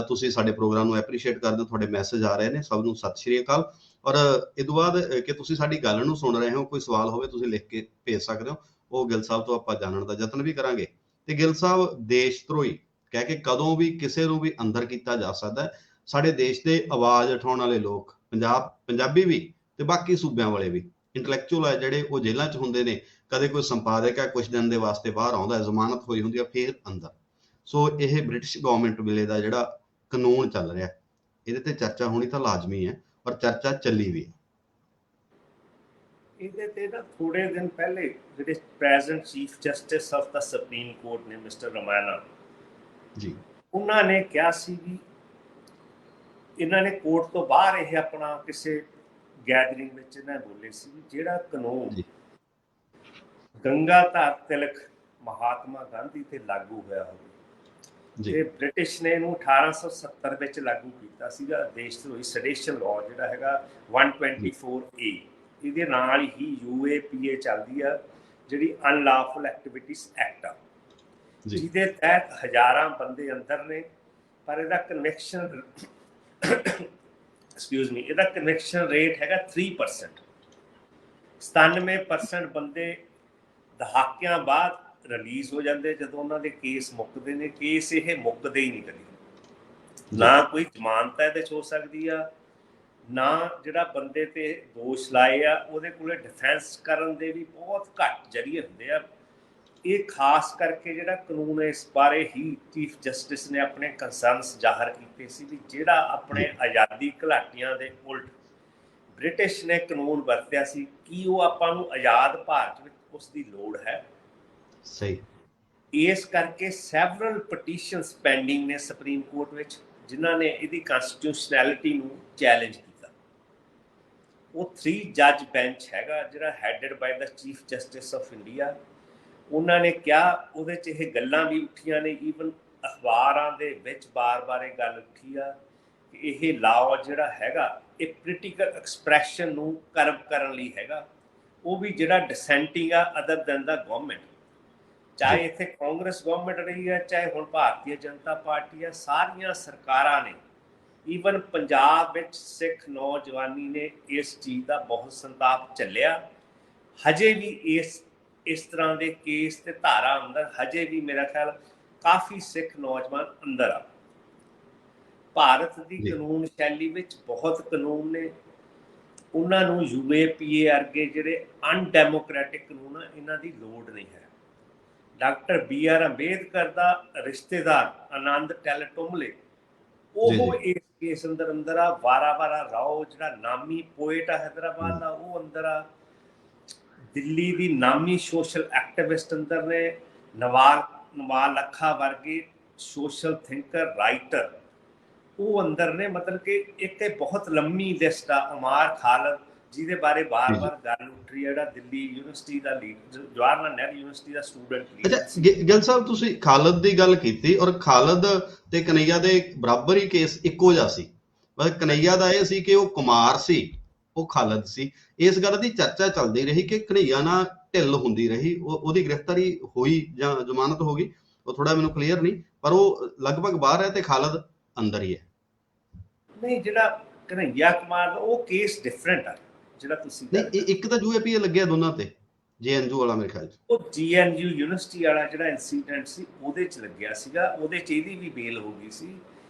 ਤੁਸੀਂ ਸਾਡੇ ਪ੍ਰੋਗਰਾਮ ਨੂੰ ਐਪਰੀਸ਼ੀਏਟ ਕਰਦੇ ਹੋ, ਤੁਹਾਡੇ ਮੈਸੇਜ ਆ ਰਹੇ ਨੇ। ਸਭ ਨੂੰ ਸਤਿ ਸ਼੍ਰੀ ਅਕਾਲ। ਔਰ ਇਹ ਤੋਂ ਬਾਅਦ ਕਿ ਤੁਸੀਂ ਸਾਡੀ ਗੱਲ ਨੂੰ ਸੁਣ ਰਹੇ ਹੋ, ਕੋਈ ਸਵਾਲ ਹੋਵੇ ਤੁਸੀਂ ਲਿਖ ਕੇ ਭੇਜ ਸਕਦੇ ਹੋ, ਉਹ ਗਿੱਲ ਸਾਹਿਬ ਤੋਂ ਆਪਾਂ ਜਾਣਨ ਦਾ ਯਤਨ ਵੀ ਕਰਾਂਗੇ। ਤੇ ਗਿੱਲ ਸਾਹਿਬ, ਦੇਸ਼ ਧਰੋਹੀ ਕਹਿ ਕੇ ਕਦੋਂ ਵੀ ਕਿਸੇ ਨੂੰ ਵੀ ਅੰਦਰ ਕੀਤਾ ਜਾ ਸਕਦਾ ਹੈ। ਸਾਡੇ ਦੇਸ਼ ਦੇ ਆਵਾਜ਼ ਉਠਾਉਣ ਵਾਲੇ ਲੋਕ, ਪੰਜਾਬੀ ਵੀ ਤੇ ਬਾਕੀ ਸੂਬਿਆਂ ਵਾਲੇ ਵੀ ਇੰਟੈਲੈਕਚੁਅਲ ਹੈ ਜਿਹੜੇ, ਉਹ ਜੇਲ੍ਹਾਂ 'ਚ ਹੁੰਦੇ ਨੇ। ਕਦੇ ਕੋਈ ਸੰਪਾਦਕ ਹੈ ਕੁਝ ਦਿਨ ਦੇ ਵਾਸਤੇ ਬਾਹਰ ਆਉਂਦਾ, ਜ਼ਮਾਨਤ ਹੋਈ ਹੁੰਦੀ ਹੈ, ਫਿਰ ਅੰਦਰ। ਸੋ ਇਹ ਬ੍ਰਿਟਿਸ਼ ਗਵਰਨਮੈਂਟ ਵੇਲੇ ਦਾ ਜਿਹੜਾ ਕਾਨੂੰਨ ਚੱਲ ਰਿਹਾ, ਇਹਦੇ ਤੇ ਚਰਚਾ ਹੋਣੀ ਤਾਂ ਲਾਜ਼ਮੀ ਹੈ, ਪਰ ਚਰਚਾ ਚੱਲੀ ਵੀ ਹੈ। ਇਹਦੇ ਤੇ ਨਾ ਥੋੜੇ ਦਿਨ ਪਹਿਲੇ ਜਿਹੜੇ present chief justice of the supreme court ਨੇ, ਮਿਸਟਰ ਰਮਾਨਾ ਜੀ, ਉਹਨਾਂ ਨੇ ਕਿਹਾ ਸੀ ਵੀ ਇਹਨਾਂ ਨੇ ਕੋਰਟ ਤੋਂ ਬਾਹਰ ਇਹ ਆਪਣਾ ਕਿਸੇ ਗੈਦਰਿੰਗ ਵਿੱਚ ਇਹਨਾਂ ਬੋਲੇ ਸੀ ਵੀ ਜਿਹੜਾ ਕਾਨੂੰਨ ਗੰਗਾਧਰ ਤਿਲਕ ਮਹਾਤਮਾ ਗਾਂਧੀ ਤੇ ਲਾਗੂ ਹੋਇਆ ਹੋਵੇ, ਤੇ ਬ੍ਰਿਟਿਸ਼ ਨੇ ਇਹਨੂੰ 1870 ਵਿੱਚ ਲਾਗੂ ਕੀਤਾ ਸੀਗਾ, ਦੇਸ਼ ਧਰੋਹੀ ਸੈਡੀਸ਼ਨ ਲਾਅ ਜਿਹੜਾ ਹੈਗਾ 124A। ਇਹਦੇ ਨਾਲ ਹੀ UAPA ਚੱਲਦੀ ਆ, ਜਿਹੜੀ ਅਨਲੌਫੁਲ ਐਕਟੀਵਿਟੀਜ਼ ਐਕਟ ਆ, ਜਿਹਦੇ ਤਹਿਤ ਹਜ਼ਾਰਾਂ ਬੰਦੇ ਅੰਦਰ ਨੇ। ਪਰ ਇਹਦਾ ਕਨਵੈਕਸ਼ਨ ਇਹਦਾ ਕਨਵੈਕਸ਼ਨ ਰੇਟ ਹੈਗਾ 3%। 97% ਬੰਦੇ ਦਹਾਕਿਆਂ ਬਾਅਦ ਰਿਲੀਜ਼ ਹੋ ਜਾਂਦੇ ਜਦੋਂ ਉਹਨਾਂ ਦੇ ਕੇਸ ਮੁੱਕਦੇ ਨੇ। ਕੇਸ ਇਹ ਮੁੱਕਦੇ ਹੀ ਨਹੀਂ ਕਦੀ, ਨਾ ਕੋਈ ਜ਼ਮਾਨਤ ਇਹਦੇ 'ਚ ਹੋ ਸਕਦੀ ਆ, ਨਾ ਜਿਹੜਾ ਬੰਦੇ ਤੇ ਦੋਸ਼ ਲਾਏ ਆ ਉਹਦੇ ਕੋਲੇ ਡਿਫੈਂਸ ਕਰਨ ਦੇ ਵੀ ਬਹੁਤ ਘੱਟ ਜ਼ਰੀਏ ਹੁੰਦੇ ਆ। ਇਹ ਖਾਸ ਕਰਕੇ ਜਿਹੜਾ ਕਾਨੂੰਨ ਇਸ ਬਾਰੇ ਹੀ ਚੀਫ ਜਸਟਿਸ ਨੇ ਆਪਣੇ ਕੰਸਰਨਸ ਜ਼ਾਹਰ ਕੀਤੇ ਸੀ ਵੀ ਜਿਹੜਾ ਆਪਣੇ ਆਜ਼ਾਦੀ ਘੁਲਾਟੀਆਂ ਦੇ ਉਲਟ ਬ੍ਰਿਟਿਸ਼ ਨੇ ਕਾਨੂੰਨ ਵਰਤਿਆ ਸੀ, ਕੀ ਉਹ ਆਪਾਂ ਨੂੰ ਆਜ਼ਾਦ ਭਾਰਤ ਵਿੱਚ ਉਸ ਦੀ ਲੋੜ ਹੈ? ਸਹੀ। ਇਸ ਕਰਕੇ ਸੈਵਰਲ ਪਟੀਸ਼ਨਸ ਪੈਂਡਿੰਗ ਨੇ ਸੁਪਰੀਮ ਕੋਰਟ ਵਿੱਚ, ਜਿਨ੍ਹਾਂ ਨੇ ਇਹਦੀ ਕੰਸਟੀਟਿਊਸ਼ਨੈਲਿਟੀ ਨੂੰ ਚੈਲੰਜ ਕੀਤਾ। ਉਹ 3 ਜੱਜ ਬੈਂਚ ਹੈਗਾ ਜਿਹੜਾ headed by the chief justice of India. ਉਹਨਾਂ ਨੇ ਕਿਹਾ, ਉਹਦੇ 'ਚ ਇਹ ਗੱਲਾਂ ਵੀ ਉੱਠੀਆਂ ਨੇ, ਈਵਨ ਅਖਬਾਰਾਂ ਦੇ ਵਿੱਚ ਬਾਰ-ਬਾਰ ਇਹ ਗੱਲ ਉੱਠੀ ਆ ਕਿ ਇਹ ਲਾਅ ਜਿਹੜਾ ਹੈਗਾ ਇਹ ਪੋਲੀਟੀਕਲ ਐਕਸਪ੍ਰੈਸ਼ਨ ਨੂੰ ਕਰਬ ਕਰਨ ਲਈ ਹੈਗਾ, ਉਹ ਵੀ ਜਿਹੜਾ ਡਿਸੈਂਟਿੰਗ ਆ ਅਦਰ ਦੈਨ ਦਾ ਗਵਰਨਮੈਂਟ। ਚਾਹੇ ਇੱਥੇ ਕਾਂਗਰਸ ਗਵਰਨਮੈਂਟ ਰਹੀ ਹੈ, ਚਾਹੇ ਹੁਣ ਭਾਰਤੀ ਜਨਤਾ ਪਾਰਟੀ ਆ, ਸਾਰੀਆਂ ਸਰਕਾਰਾਂ ਨੇ, ਈਵਨ ਪੰਜਾਬ ਵਿੱਚ ਸਿੱਖ ਨੌਜਵਾਨੀ ਨੇ ਇਸ ਚੀਜ਼ ਦਾ ਬਹੁਤ ਸੰਤਾਪ ਝੱਲਿਆ। ਹਜੇ ਵੀ ਇਸ ਤਰ੍ਹਾਂ ਦੇ ਕੇਸ ਤੇ ਧਾਰਾ ਅੰਦਰ ਹਜੇ ਵੀ ਮੇਰਾ ਖਿਆਲ ਕਾਫੀ ਸਿੱਖ ਨੌਜਵਾਨ ਅੰਦਰ ਆ। ਭਾਰਤ ਦੀ ਕਾਨੂੰਨ ਸ਼ੈਲੀ ਵਿੱਚ ਬਹੁਤ ਕਾਨੂੰਨ ਨੇ, ਉਹਨਾਂ ਨੂੰ UAPA ਵਰਗੇ ਜਿਹੜੇ ਅਨਡੈਮੋਕ੍ਰੈਟਿਕ ਕਾਨੂੰਨ ਆ, ਇਹਨਾਂ ਦੀ ਲੋੜ ਨਹੀਂ ਹੈ। ਡਾਕਟਰ BR ਅੰਬੇਦਕਰ ਦਾ ਰਿਸ਼ਤੇਦਾਰ ਆਨੰਦ ਟੈਲਟੁੰਬਲੇ, ਉਹ ਇਸ ਕੇਸ ਅੰਦਰ ਆ। ਵਾਰਾ ਰਾਓ ਜਿਹੜਾ ਨਾਮੀ ਪੋਇਟ ਆ ਹੈਦਰਾਬਾਦ ਦਾ, ਉਹ ਅੰਦਰ ਆ। ਦਿੱਲੀ ਦੀ ਨਾਮੀ ਸੋਸ਼ਲ ਐਕਟਿਵਿਸਟ ਅੰਦਰ ਨੇ, ਨਵਾਲ ਲੱਖਾ ਵਰਗੇ ਸੋਸ਼ਲ ਥਿੰਕਰ ਰਾਈਟਰ, ਉਹ ਅੰਦਰ ਨੇ। ਮਤਲਬ ਕਿ ਇੱਕ ਬਹੁਤ ਲੰਮੀ ਲਿਸਟ ਆ। ਉਮਾਰ ਖਾਲਦ, ਜਿਹਦੇ ਬਾਰੇ ਬਾਰ-ਬਾਰ ਗੱਲ ਉੱਠ ਰਹੀ ਹੈ, ਜਿਹੜਾ ਦਿੱਲੀ ਯੂਨੀਵਰਸਿਟੀ ਦਾ ਜਵਾਹਰ ਲਾਲ ਨਹਿਰੂ ਯੂਨੀਵਰਸਿਟੀ ਦਾ ਸਟੂਡੈਂਟ। ਅੱਛਾ ਗਿੱਲ ਸਾਹਿਬ, ਤੁਸੀਂ ਖਾਲਦ ਦੀ ਗੱਲ ਕੀਤੀ, ਔਰ ਖਾਲਦ ਤੇ ਕਨਈਆ ਦੇ ਬਰਾਬਰ ਹੀ ਕੇਸ ਇੱਕੋ ਜਿਹਾ ਸੀ। ਬਸ ਕਨਈਆ ਦਾ ਇਹ ਸੀ ਕਿ ਉਹ ਕੁਮਾਰ ਸੀ, ਉਹ ਖਾਲਦ ਸੀ। ਇਸ ਗੱਲ ਦੀ ਚਰਚਾ ਚੱਲਦੀ ਰਹੀ ਕਿ ਕਨਈਆ ਨਾਲ ਢਿੱਲ ਹੁੰਦੀ ਰਹੀ, ਉਹਦੀ ਗ੍ਰਿਫਤਾਰੀ ਹੋਈ ਜਾਂ ਜ਼ਮਾਨਤ ਹੋ ਗਈ, ਉਹ ਥੋੜਾ ਮੈਨੂੰ ਕਲੀਅਰ ਨਹੀਂ, ਪਰ ਉਹ ਲਗਭਗ ਬਾਹਰ ਹੈ ਤੇ ਖਾਲਦ ਅੰਦਰ ਹੀ ਹੈ। ਨਹੀਂ, ਜਿਹੜਾ ਕਨਈਆ ਕੁਮਾਰ ਦਾ ਉਹ ਕੇਸ ਡਿਫਰੈਂਟ ਆ ਜਿਹੜਾ ਤੁਸੀਂ ਨਹੀਂ, ਇੱਕ ਤਾਂ UAPA ਲੱਗਿਆ ਦੋਨਾਂ ਤੇ, JNU ਵਾਲਾ ਮੇਰੇ ਖਿਆਲ 'ਚ। ਉਹ GNU ਯੂਨੀਵਰਸਿਟੀ ਵਾਲਾ ਜਿਹੜਾ ਇਨਸੀਡੈਂਟ ਸੀ ਉਹਦੇ 'ਚ ਲੱਗਿਆ ਸੀਗਾ, ਉਹਦੇ 'ਚ ਇਹਦੀ ਵੀ ਬੇਲ ਹੋ ਗਈ ਸੀ।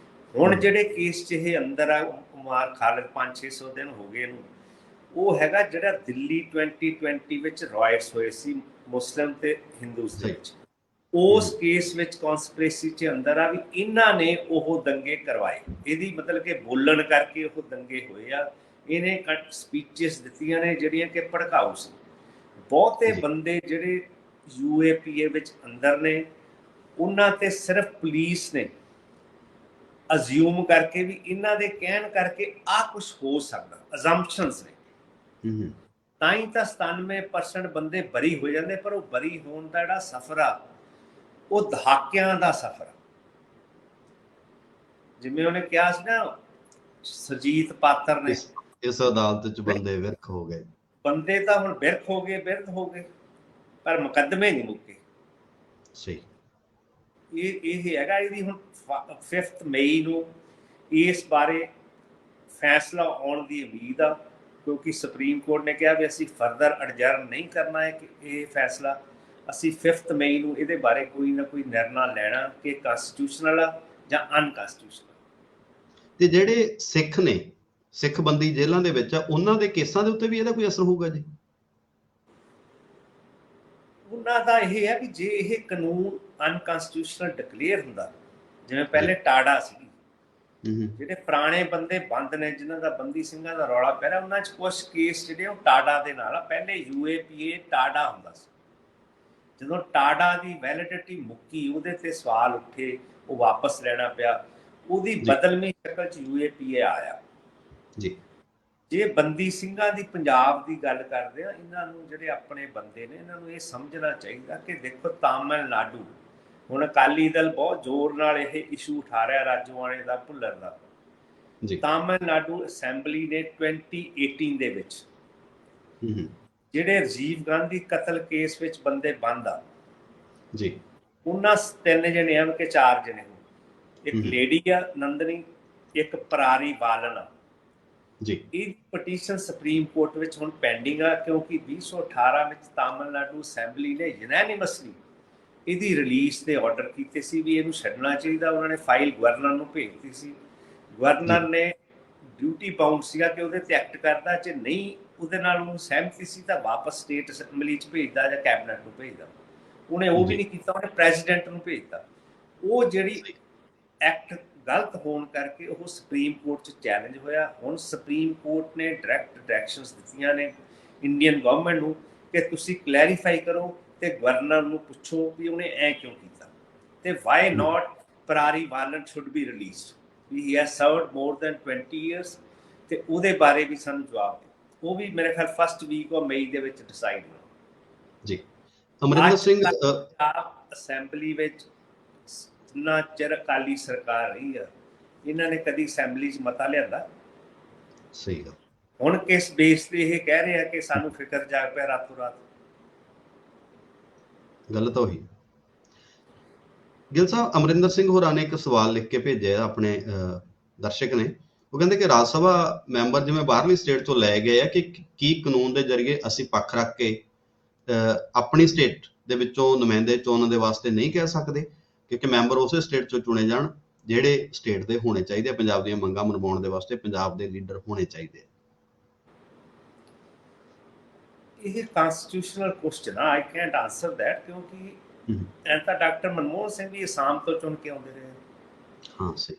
ਹੁਣ ਜਿਹੜੇ ਕੇਸ 'ਚ ਇਹ ਅੰਦਰ ਆ, ਕੁਮਾਰ ਖਾਲਦ 500-600 ਦਿਨ ਹੋ ਗਏ ਇਹਨੂੰ, ਉਹ ਹੈਗਾ ਜਿਹੜਾ ਦਿੱਲੀ 2020 ਵਿੱਚ ਰਾਇਟਸ ਹੋਏ ਸੀ ਮੁਸਲਿਮ ਤੇ ਹਿੰਦੂਸ ਦੇ ਵਿੱਚ। ਉਸ ਕੇਸ ਵਿੱਚ ਕਨਸਪੀਰੇਸੀ 'ਚ ਅੰਦਰ ਆ ਵੀ ਇਹਨਾਂ ਨੇ ਉਹ ਦੰਗੇ ਕਰਵਾਏ, ਇਹਦੀ ਮਤਲਬ ਕਿ ਬੋਲਣ ਕਰਕੇ ਉਹ ਦੰਗੇ ਹੋਏ ਆ। ਇਹਨੇ ਸਪੀਚਸ ਦਿੱਤੀਆਂ ਨੇ ਜਿਹੜੀਆਂ ਕਿ ਭੜਕਾਊ ਸੀ। ਬਹੁਤੇ ਬੰਦੇ ਜਿਹੜੇ UAPA ਵਿੱਚ ਅੰਦਰ ਨੇ, ਉਹਨਾਂ ਤੇ ਸਿਰਫ ਪੁਲਿਸ ਨੇ ਅਜ਼ਿਊਮ ਕਰਕੇ ਵੀ ਇਹਨਾਂ ਦੇ ਕਹਿਣ ਕਰਕੇ ਆ ਕੁਝ ਹੋ ਸਕਦਾ, ਅਜ਼ੰਪਸ਼ਨਸ ਨੇ, ਤਾਂ ਹੀ ਤਾਂ 97% ਬੰਦੇ ਬਰੀ ਹੋ ਜਾਂਦੇ। ਪਰ ਉਹ ਬਰੀ ਹੋਣ ਦਾ ਜਿਹੜਾ ਸਫ਼ਰ ਆ, ਉਹ ਦਹਾਕਿਆਂ ਦਾ ਸਫ਼ਰ ਆ। ਜਿਵੇਂ ਉਹਨੇ ਕਿਹਾ ਸੀ ਨਾ ਸੁਰਜੀਤ ਪਾਤਰ ਨੇ, ਇਸ ਅਦਾਲਤ 'ਚ ਬੰਦੇ ਵਿਰਕ ਹੋ ਗਏ। ਬੰਦੇ ਤਾਂ ਹੁਣ ਬਿਰਖ ਹੋ ਗਏ, ਪਰ ਮੁਕੱਦਮੇ ਨਹੀਂ ਮੁੱਕੇ। ਸਹੀ, ਇਹ ਹੈਗਾ। ਇਹਦੀ ਹੁਣ 5 ਮਈ ਨੂੰ ਇਸ ਬਾਰੇ ਫੈਸਲਾ ਆਉਣ ਦੀ ਉਮੀਦ ਆ, ਕਿਉਂਕਿ ਸੁਪਰੀਮ ਕੋਰਟ ਨੇ ਕਿਹਾ ਵੀ ਅਸੀਂ ਫਰਦਰ ਅਡਜਰਨ ਨਹੀਂ ਕਰਨਾ ਹੈ ਕਿ ਇਹ ਫੈਸਲਾ, ਅਸੀਂ 5 ਮਈ ਨੂੰ ਇਹਦੇ ਬਾਰੇ ਕੋਈ ਨਾ ਕੋਈ ਨਿਰਣਾ ਲੈਣਾ ਕਿ ਕੰਸਟੀਟਿਊਸ਼ਨਲ ਆ ਜਾਂ ਅਨਕੰਸਟੀਟਿਊਸ਼ਨਲ। ਤੇ ਜਿਹੜੇ ਸਿੱਖ ਨੇ, ਸਿੱਖ ਬੰਦੀ ਜੇਲ੍ਹਾਂ ਦੇ ਵਿੱਚ ਆ, ਉਹਨਾਂ ਦੇ ਕੇਸਾਂ ਦੇ ਉੱਤੇ ਵੀ ਇਹਦਾ ਕੋਈ ਅਸਰ ਹੋਊਗਾ ਜੀ? ਉਹਨਾਂ ਦਾ ਇਹ ਹੈ ਵੀ ਜੇ ਇਹ ਕਾਨੂੰਨ ਅਨਕੰਸਟੀਟਿਊਸ਼ਨਲ ਡਿਕਲੇਅਰ ਹੁੰਦਾ, ਜਿਵੇਂ ਪਹਿਲੇ ਟਾਡਾ ਸੀ, ਜਿਹੜੇ ਪੁਰਾਣੇ ਬੰਦੇ ਬੰਦ ਨੇ, ਜਿਨ੍ਹਾਂ ਦਾ ਬੰਦੀ ਸਿੰਘਾਂ ਦਾ ਰੌਲਾ ਪੈ ਰਿਹਾ, ਉਹਨਾਂ 'ਚ ਕੁਛ ਕੇਸ ਜਿਹੜੇ ਉਹ ਟਾਡਾ ਦੇ ਨਾਲ ਆ। ਪਹਿਲੇ UAPA ਟਾਡਾ ਹੁੰਦਾ ਸੀ, ਜਦੋਂ ਟਾਡਾ ਦੀ ਵੈਲਿਡਿਟੀ ਮੁੱਕੀ, ਉਹਦੇ ਤੇ ਸਵਾਲ ਉੱਠੇ, ਉਹ ਵਾਪਸ ਲੈਣਾ ਪਿਆ, ਉਹਦੀ ਬਦਲਵੀਂ ਸ਼ਕਲ 'ਚ UAPA ਆਇਆ ਜੀ। ਜੇ ਬੰਦੀ ਸਿੰਘਾਂ ਦੀ ਪੰਜਾਬ ਦੀ ਗੱਲ ਕਰਦੇ ਆ, ਇਹਨਾਂ ਨੂੰ ਜਿਹੜੇ ਆਪਣੇ ਬੰਦੇ ਨੇ, ਇਹਨਾਂ ਨੂੰ ਇਹ ਸਮਝਣਾ ਚਾਹੀਦਾ ਕਿ ਦੇਖੋ ਤਾਮਿਲਨਾਡੂ, ਹੁਣ ਅਕਾਲੀ ਦਲ ਬਹੁਤ ਜ਼ੋਰ ਨਾਲ ਇਹ ਇਸ਼ੂ ਉਠਾ ਰਿਹਾ ਰਾਜੋਆਣੇ ਦਾ, ਭੁੱਲਰ ਦਾ। ਤਾਮਿਲਨਾਡੂ ਅਸੈਂਬਲੀ ਨੇ 2018 ਦੇ ਵਿੱਚ ਜਿਹੜੇ ਰਾਜੀਵ ਗਾਂਧੀ ਕਤਲ ਕੇਸ ਵਿੱਚ ਬੰਦੇ ਬੰਦ ਆ ਜੀ, ਉਹਨਾਂ 3 ਜਣੇ ਹਨ ਕਿ 4 ਜਣੇ, ਇੱਕ ਲੇਡੀ ਆ ਨੰਦਨੀ, ਇੱਕ ਪਰਾਰੀ ਬਾਲਨ ਆ ਜੀ। ਇਹ ਪਟੀਸ਼ਨ ਸੁਪਰੀਮ ਕੋਰਟ ਵਿੱਚ ਹੁਣ ਪੈਂਡਿੰਗ ਆ, ਕਿਉਂਕਿ 2018 ਵਿੱਚ ਤਾਮਿਲਨਾਡੂ ਅਸੈਂਬਲੀ ਨੇ ਯੂਨੈਨਿਮਸਲੀ ਇਹਦੀ ਰਿਲੀਜ਼ ਦੇ ਆਰਡਰ ਕੀਤੇ ਸੀ ਵੀ ਇਹਨੂੰ ਛੱਡਣਾ ਚਾਹੀਦਾ। ਉਹਨਾਂ ਨੇ ਫਾਈਲ ਗਵਰਨਰ ਨੂੰ ਭੇਜਤੀ ਸੀ, ਗਵਰਨਰ ਨੇ ਡਿਊਟੀ ਬਾਉਂਡ ਸੀਗਾ ਕਿ ਉਹਦੇ ਤੇ ਐਕਟ ਕਰਦਾ, ਜੇ ਨਹੀਂ ਉਹਦੇ ਨਾਲ ਉਹਨੂੰ ਸਹਿਮਤੀ ਸੀ ਤਾਂ ਵਾਪਸ ਸਟੇਟ ਅਸੈਂਬਲੀ 'ਚ ਭੇਜਦਾ ਜਾਂ ਕੈਬਨਿਟ ਨੂੰ ਭੇਜਦਾ। ਉਹਨੇ ਉਹ ਵੀ ਨਹੀਂ ਕੀਤਾ, ਉਹਨੇ ਪ੍ਰੈਜ਼ੀਡੈਂਟ ਨੂੰ ਭੇਜਤਾ। ਉਹ ਜਿਹੜੀ ਐਕਟ ਗਲਤ ਹੋਣ ਕਰਕੇ ਉਹ ਸੁਪਰੀਮ ਕੋਰਟ 'ਚ ਚੈਲੰਜ ਹੋਇਆ। ਹੁਣ ਸੁਪਰੀਮ ਕੋਰਟ ਨੇ ਡਾਇਰੈਕਟ ਡਾਇਰੈਕਸ਼ਨਸ ਦਿੱਤੀਆਂ ਨੇ ਇੰਡੀਅਨ ਗਵਰਨਮੈਂਟ ਨੂੰ ਕਿ ਤੁਸੀਂ ਕਲੈਰੀਫਾਈ ਕਰੋ ਤੇ ਗਵਰਨਰ ਨੂੰ ਪੁੱਛੋ ਵੀ ਉਹਨੇ ਐ ਕਿਉਂ ਕੀਤਾ ਤੇ why not Perarivalan should be released ਵੀ he has served more than 20 years ਤੇ ਉਹਦੇ ਬਾਰੇ ਵੀ ਸਾਨੂੰ ਜਵਾਬ ਦਿਓ। ਉਹ ਵੀ ਮੇਰੇ ਖਿਆਲ ਫਸਟ ਵੀਕ ਆਫ ਮਈ ਦੇ ਵਿੱਚ ਡਿਸਾਈਡ ਹੋਣਾ ਜੀ। ਅਮਰਿੰਦਰ ਸਿੰਘ ਪੰਜਾਬ ਅਸੈਂਬਲੀ ਵਿੱਚ ਜਿੰਨਾ ਚਿਰ ਅਕਾਲੀ ਸਰਕਾਰ ਰਹੀ ਆ ਇਹਨਾਂ ਨੇ ਕਦੀ ਅਸੈਂਬਲੀ 'ਚ ਮਤਾ ਲਿਆਂਦਾ? ਸਹੀ ਗੱਲ। ਹੁਣ ਕਿਸ ਬੇਸ ਤੇ ਇਹ ਕਹਿ ਰਹੇ ਆ ਕਿ ਸਾਨੂੰ ਫਿਕਰ ਜਾਗ ਪਿਆ ਰਾਤੋਂ ਰਾਤ? ਗੱਲ ਤਾਂ ਉਹੀ। ਗਿੱਲ ਸਾਹਿਬ, ਅਮਰਿੰਦਰ ਸਿੰਘ ਹੋਰਾਂ ਨੇ ਇੱਕ ਸਵਾਲ ਲਿਖ ਕੇ ਭੇਜਿਆ ਆਪਣੇ ਦਰਸ਼ਕ ਨੇ। ਉਹ ਕਹਿੰਦੇ ਕਿ ਰਾਜ ਸਭਾ ਮੈਂਬਰ ਜਿਵੇਂ ਬਾਹਰਲੀ ਸਟੇਟ ਤੋਂ ਲੈ ਗਏ ਆ ਕਿ ਕੀ ਕਾਨੂੰਨ ਦੇ ਜ਼ਰੀਏ ਅਸੀਂ ਪੱਖ ਰੱਖ ਕੇ ਆਪਣੀ ਸਟੇਟ ਦੇ ਵਿੱਚੋਂ ਨੁਮਾਇੰਦੇ ਚੁਣਨ ਦੇ ਵਾਸਤੇ ਨਹੀਂ ਕਹਿ ਸਕਦੇ, ਕਿਉਂਕਿ ਮੈਂਬਰ ਉਸੇ ਸਟੇਟ ਚੋਂ ਚੁਣੇ ਜਾਣ ਜਿਹੜੇ ਸਟੇਟ ਦੇ ਹੋਣੇ ਚਾਹੀਦੇ ਆ, ਪੰਜਾਬ ਦੀਆਂ ਮੰਗਾਂ ਮਨਵਾਉਣ ਦੇ ਵਾਸਤੇ ਪੰਜਾਬ ਦੇ ਲੀਡਰ ਹੋਣੇ ਚਾਹੀਦੇ ਆ। ਇਹ ਕਨਸਟੀਟਿਊਸ਼ਨਲ ਕੁਐਸਚਨ ਆ, ਆਈ ਕੈਨਟ ਆਨਸਰ ਦੈਟ, ਕਿਉਂਕਿ ਐਂ ਤਾਂ ਡਾਕਟਰ ਮਨਮੋਹਨ ਸਿੰਘ ਵੀ ਅਸਾਮ ਤੋਂ ਚੁਣ ਕੇ ਆਉਂਦੇ ਰਹੇ। ਹਾਂ ਸਹੀ।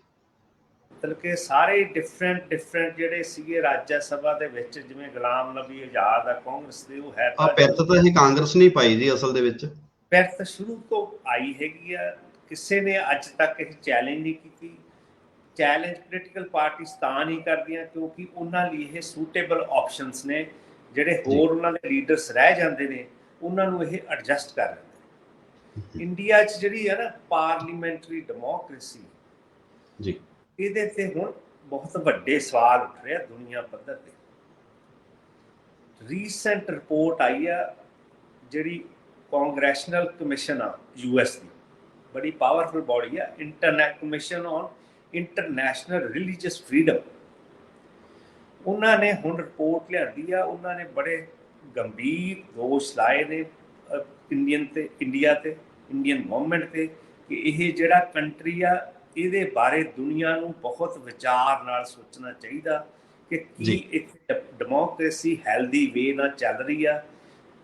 ਮਤਲਬ ਕਿ ਸਾਰੇ ਡਿਫਰੈਂਟ ਜਿਹੜੇ ਸੀਗੇ ਰਾਜ ਸਭਾ ਦੇ ਵਿੱਚ, ਜਿਵੇਂ ਗੁਲਾਮ ਨਬੀ ਆਜ਼ਾਦ ਆ ਕਾਂਗਰਸ ਦੇ, ਉਹ ਹੈ ਪਿਰਤ ਤਾਂ ਇਹ ਕਾਂਗਰਸ ਨਹੀਂ ਪਾਈ ਜੀ ਅਸਲ ਦੇ ਵਿੱਚ। ਪਿਰਤ ਸ਼ੁਰੂ ਤੋਂ ਆਈ ਹੈਗੀ ਆ, ਕਿਸੇ ਨੇ ਅੱਜ ਤੱਕ ਇਹ ਚੈਲੰਜ ਨਹੀਂ ਕੀਤੀ। ਚੈਲੰਜ ਪੋਲੀਟੀਕਲ ਪਾਰਟੀਆਂ ਤਾਂ ਨਹੀਂ ਕਰਦੀਆਂ ਕਿਉਂਕਿ ਉਹਨਾਂ ਲਈ ਇਹ ਸੂਟੇਬਲ ਆਪਸ਼ਨਸ ਨੇ, ਜਿਹੜੇ ਹੋਰ ਉਹਨਾਂ ਦੇ ਲੀਡਰਸ ਰਹਿ ਜਾਂਦੇ ਨੇ ਉਹਨਾਂ ਨੂੰ ਇਹ ਐਡਜਸਟ ਕਰ ਲੈਂਦੇ। ਇੰਡੀਆ 'ਚ ਜਿਹੜੀ ਹੈ ਨਾ ਪਾਰਲੀਮੈਂਟਰੀ ਡੈਮੋਕ੍ਰੇਸੀ ਜੀ, ਇਹਦੇ ਤੇ ਹੁਣ ਬਹੁਤ ਵੱਡੇ ਸਵਾਲ ਉੱਠ ਰਹੇ ਆ ਦੁਨੀਆ ਪੱਧਰ ਤੇ। ਰੀਸੈਂਟ ਰਿਪੋਰਟ ਆਈ ਆ ਜਿਹੜੀ ਕਾਂਗਰੈਸ਼ਨਲ ਕਮਿਸ਼ਨ ਆ US ਦੀ, ਬੜੀ ਪਾਵਰਫੁਲ ਬੋਡੀ ਆ, international commission on international religious freedom. ਉਹਨਾਂ ਨੇ ਹੁਣ ਰਿਪੋਰਟ ਲਿਆਂਦੀ ਆ, ਉਹਨਾਂ ਨੇ ਬੜੇ ਗੰਭੀਰ ਦੋਸ਼ ਲਾਏ ਨੇ ਇੰਡੀਆ ਤੇ ਇੰਡੀਅਨ ਗਵਰਨਮੈਂਟ ਤੇ ਕਿ ਇਹ ਜਿਹੜਾ ਕੰਟਰੀ ਆ ਇਹਦੇ ਬਾਰੇ ਦੁਨੀਆ ਨੂੰ ਬਹੁਤ ਵਿਚਾਰ ਨਾਲ ਸੋਚਣਾ ਚਾਹੀਦਾ ਕਿ ਕੀ ਇੱਥੇ ਡੈਮੋਕ੍ਰੇਸੀ ਹੈਲਦੀ ਵੇ ਨਾਲ ਚੱਲ ਰਹੀ ਆ।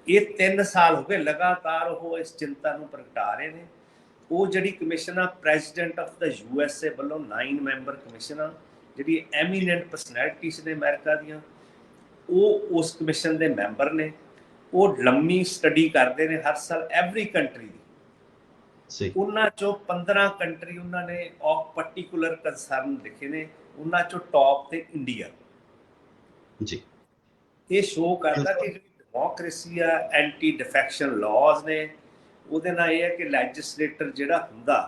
ਇਹ 3 ਸਾਲ ਹੋ ਗਏ ਲਗਾਤਾਰ ਉਹ ਇਸ ਚਿੰਤਾ ਨੂੰ ਪ੍ਰਗਟਾ ਰਹੇ ਨੇ। ਉਹ ਜਿਹੜੀ ਕਮਿਸ਼ਨ ਆ ਪ੍ਰੈਜ਼ੀਡੈਂਟ ਆਫ ਦਾ USA ਵੱਲੋਂ 9 ਮੈਂਬਰ ਕਮਿਸ਼ਨ ਆ, ਜਿਹੜੀ ਐਮੀਨੈਂਟ ਪਰਸਨੈਲਿਟੀਜ਼ ਨੇ ਅਮਰੀਕਾ ਦੀਆਂ, ਉਹ ਉਸ ਕਮਿਸ਼ਨ ਦੇ ਮੈਂਬਰ ਨੇ। ਉਹ ਲੰਮੀ ਸਟੱਡੀ ਕਰਦੇ ਨੇ ਹਰ ਸਾਲ ਐਵਰੀ ਕੰਟਰੀ ਦੀ। ਉਹਨਾਂ ਚੋਂ 15 ਕੰਟਰੀ ਉਹਨਾਂ ਨੇ ਆਫ ਪਾਰਟਿਕੂਲਰ ਕੰਸਰਨ ਲਿਖੇ ਨੇ, ਉਹਨਾਂ ਚੋਂ ਟੌਪ ਤੇ ਇੰਡੀਆ ਜੀ। ਇਹ ਸ਼ੋਅ ਕਰਦਾ ਕਿ ਜਿਹੜੀ ਡੈਮੋਕ੍ਰੇਸੀ ਆ, ਐਂਟੀ ਡਿਫੈਕਸ਼ਨ ਲਾਜ਼ ਨੇ, ਉਹਦੇ ਨਾਲ ਇਹ ਹੈ ਕਿ ਲੈਜਿਸਲੇਟਰ ਜਿਹੜਾ ਹੁੰਦਾ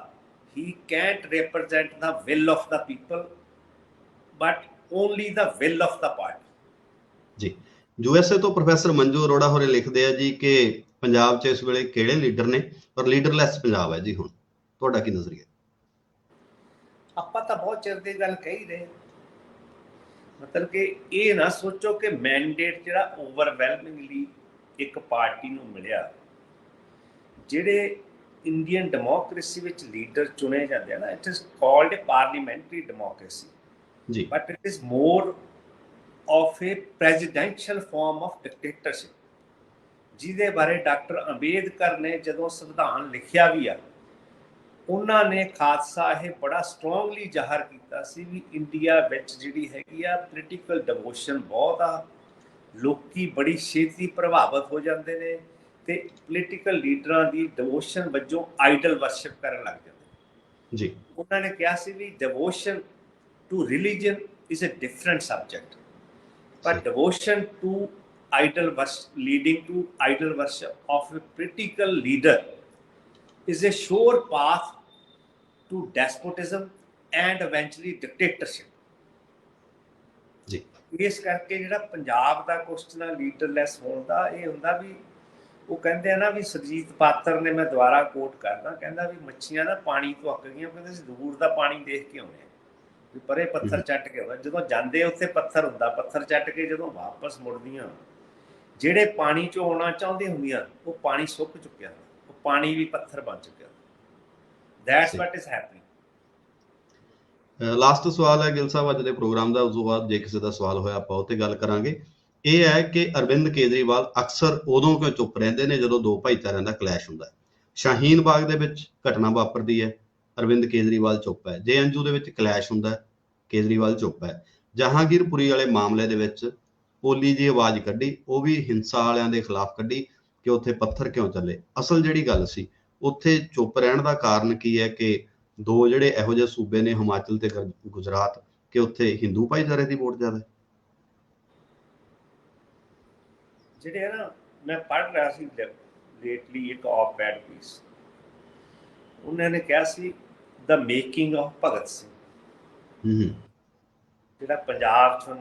he can't represent the will of the people but only the will of the party. ਜੀ। USA ਤੋਂ ਪ੍ਰੋਫੈਸਰ ਮੰਜੂ ਅਰੋੜਾ ਹੋਰੇ ਲਿਖਦੇ ਆ ਜੀ ਕਿ ਪੰਜਾਬ 'ਚ ਇਸ ਵੇਲੇ ਕਿਹੜੇ ਲੀਡਰ ਨੇ, ਪਰ ਲੀਡਰਲੈਸ ਪੰਜਾਬ ਹੈ ਜੀ ਹੁਣ। ਤੁਹਾਡਾ ਕੀ ਨਜ਼ਰੀਆ? ਆਪਾਂ ਤਾਂ ਬਹੁਤ ਚਿਰ ਦੀ ਗੱਲ ਕਹੀ ਰਹੇ, ਮਤਲਬ ਕਿ ਇਹ ਨਾ ਸੋਚੋ ਕਿ ਮੈਂਡੇਟ ਜਿਹੜਾ ਓਵਰਵੈਲਮਿੰਗਲੀ ਇੱਕ ਪਾਰਟੀ ਨੂੰ ਮਿਲਿਆ। ਜਿਹੜੇ ਇੰਡੀਅਨ ਡੈਮੋਕ੍ਰੇਸੀ ਵਿੱਚ ਲੀਡਰ ਚੁਣੇ ਜਾਂਦੇ ਆ ਨਾ, it is called a parliamentary democracy ਜੀ, but it is more of a presidential form of dictatorship, ਜਿਹਦੇ ਬਾਰੇ ਡਾਕਟਰ ਅੰਬੇਦਕਰ ਨੇ ਜਦੋਂ ਸੰਵਿਧਾਨ ਲਿਖਿਆ ਵੀ ਆ, ਉਹਨਾਂ ਨੇ ਖਾਲਸਾ ਇਹ ਬੜਾ ਸਟਰੋਂਗਲੀ ਜ਼ਾਹਰ ਕੀਤਾ ਸੀ ਵੀ ਇੰਡੀਆ ਵਿੱਚ ਜਿਹੜੀ ਹੈਗੀ ਆ ਪੋਲੀਟੀਕਲ ਡਿਵੋਸ਼ਨ ਬਹੁਤ ਆ, ਲੋਕੀ ਬੜੀ ਛੇਤੀ ਪ੍ਰਭਾਵਿਤ ਹੋ ਜਾਂਦੇ ਨੇ ਤੇ ਪੋਲੀਟੀਕਲ ਲੀਡਰਾਂ ਦੀ ਡਿਵੋਸ਼ਨ ਵਜੋਂ ਆਈਡਲ ਵਰਸ਼ਿਪ ਕਰਨ ਲੱਗ ਜਾਂਦੇ ਜੀ। ਉਹਨਾਂ ਨੇ ਕਿਹਾ ਸੀ ਵੀ devotion to religion is a different subject, but devotion to idol worship, leading to idol worship of a political leader is a sure path to despotism and eventually dictatorship ਜੀ। ਇਸ ਕਰਕੇ ਜਿਹੜਾ ਪੰਜਾਬ ਦਾ ਕੁਐਸਚਨ ਆ ਲੀਡਰਲੈਸ ਹੋਣ ਦਾ, ਇਹ ਹੁੰਦਾ ਵੀ ਉਹ ਕਹਿੰਦੇ ਆ ਨਾ ਵੀ ਸੁਰਜੀਤ ਪਾਤਰ ਨੇ, ਮੈਂ ਦੁਬਾਰਾ ਕੋਟ ਕਰਦਾ, ਕਹਿੰਦਾ ਵੀ ਮੱਛੀਆਂ ਨਾ ਪਾਣੀ ਤੋਂ ਅੱਕ ਗਈਆਂ, ਕਹਿੰਦੇ ਸੀ ਦੂਰ ਦਾ ਪਾਣੀ ਦੇਖ ਕੇ ਆਉਂਦੇ ਵੀ ਪਰੇ ਪੱਥਰ ਚੱਟ ਕੇ ਆਉਂਦਾ। ਜਦੋਂ ਜਾਂਦੇ ਉੱਥੇ ਪੱਥਰ ਹੁੰਦਾ, ਪੱਥਰ ਚੱਟ ਕੇ ਜਦੋਂ ਵਾਪਸ ਮੁੜਦੀਆਂ, ਜਿਹੜੇ ਪਾਣੀ 'ਚੋਂ ਆਉਣਾ ਚਾਹੁੰਦੇ ਹੁੰਦੀਆਂ ਉਹ ਪਾਣੀ ਸੁੱਕ ਚੁੱਕਿਆ, ਉਹ ਪਾਣੀ ਵੀ ਪੱਥਰ ਬਣ ਚੁੱਕਿਆ। That's what is happening. Last ਸਵਾਲ ਹੈ ਗਿੱਲ ਸਾਹਿਬ ਅੱਜ ਦੇ ਪ੍ਰੋਗਰਾਮ ਦਾ, ਉਸ ਤੋਂ ਬਾਅਦ ਜੇ ਕਿਸੇ ਦਾ ਸਵਾਲ ਹੋਇਆ ਆਪਾਂ ਉਹ ਤੇ ਗੱਲ ਕਰਾਂਗੇ। ਇਹ ਹੈ ਕਿ ਅਰਵਿੰਦ ਕੇਜਰੀਵਾਲ ਅਕਸਰ ਉਦੋਂ ਕਿਉਂ ਚੁੱਪ ਰਹਿੰਦੇ ਨੇ ਜਦੋਂ ਦੋ ਭਾਈਚਾਰਿਆਂ ਦਾ ਕਲੈਸ਼ ਹੁੰਦਾ। ਸ਼ਾਹੀਨ ਬਾਗ ਦੇ ਵਿੱਚ ਘਟਨਾ ਵਾਪਰਦੀ ਹੈ, ਅਰਵਿੰਦ ਕੇਜਰੀਵਾਲ ਚੁੱਪ ਹੈ। JNU ਦੇ ਵਿੱਚ ਕਲੈਸ਼ ਹੁੰਦਾ, ਕੇਜਰੀਵਾਲ ਚੁੱਪ ਹੈ। ਜਹਾਂਗੀਰਪੁਰੀ ਵਾਲੇ ਮਾਮਲੇ ਦੇ ਵਿੱਚ ਓਲੀ ਜੀ ਆਵਾਜ਼ ਕੱਢੀ, ਉਹ ਵੀ ਹਿੰਸਾ ਵਾਲਿਆਂ ਦੇ ਖਿਲਾਫ ਕੱਢੀ, ਕਿ ਉੱਥੇ ਪੱਥਰ ਕਿਉਂ ਚੱਲੇ। ਅਸਲ ਜਿਹੜੀ ਗੱਲ ਸੀ, ਉੱਥੇ ਚੁੱਪ ਰਹਿਣ ਦਾ ਕਾਰਨ ਕੀ ਹੈ ਕਿ ਦੋ ਜਿਹੜੇ ਇਹੋ ਜਿਹੇ ਸੂਬੇ ਨੇ, ਹਿਮਾਚਲ ਤੇ ਗੁਜਰਾਤ, ਕਿ ਉੱਥੇ ਹਿੰਦੂ ਭਾਈਚਾਰੇ ਦੀ ਵੋਟ ਜ਼ਿਆਦਾ ਹੈ। ਜਿਹੜੇ ਹੈ ਨਾ, ਮੈਂ ਪੜ੍ਹ ਰਿਹਾ ਸੀ ਲੇਟਲੀ ਇੱਕ op-ed ਪੀਸ, ਉਹਨਾਂ ਨੇ ਕਿਹਾ ਸੀ ਦ ਮੇਕਿੰਗ ਆਫ ਭਗਤ ਸਿੰਘ। ਜਿਹੜਾ ਪੰਜਾਬ 'ਚ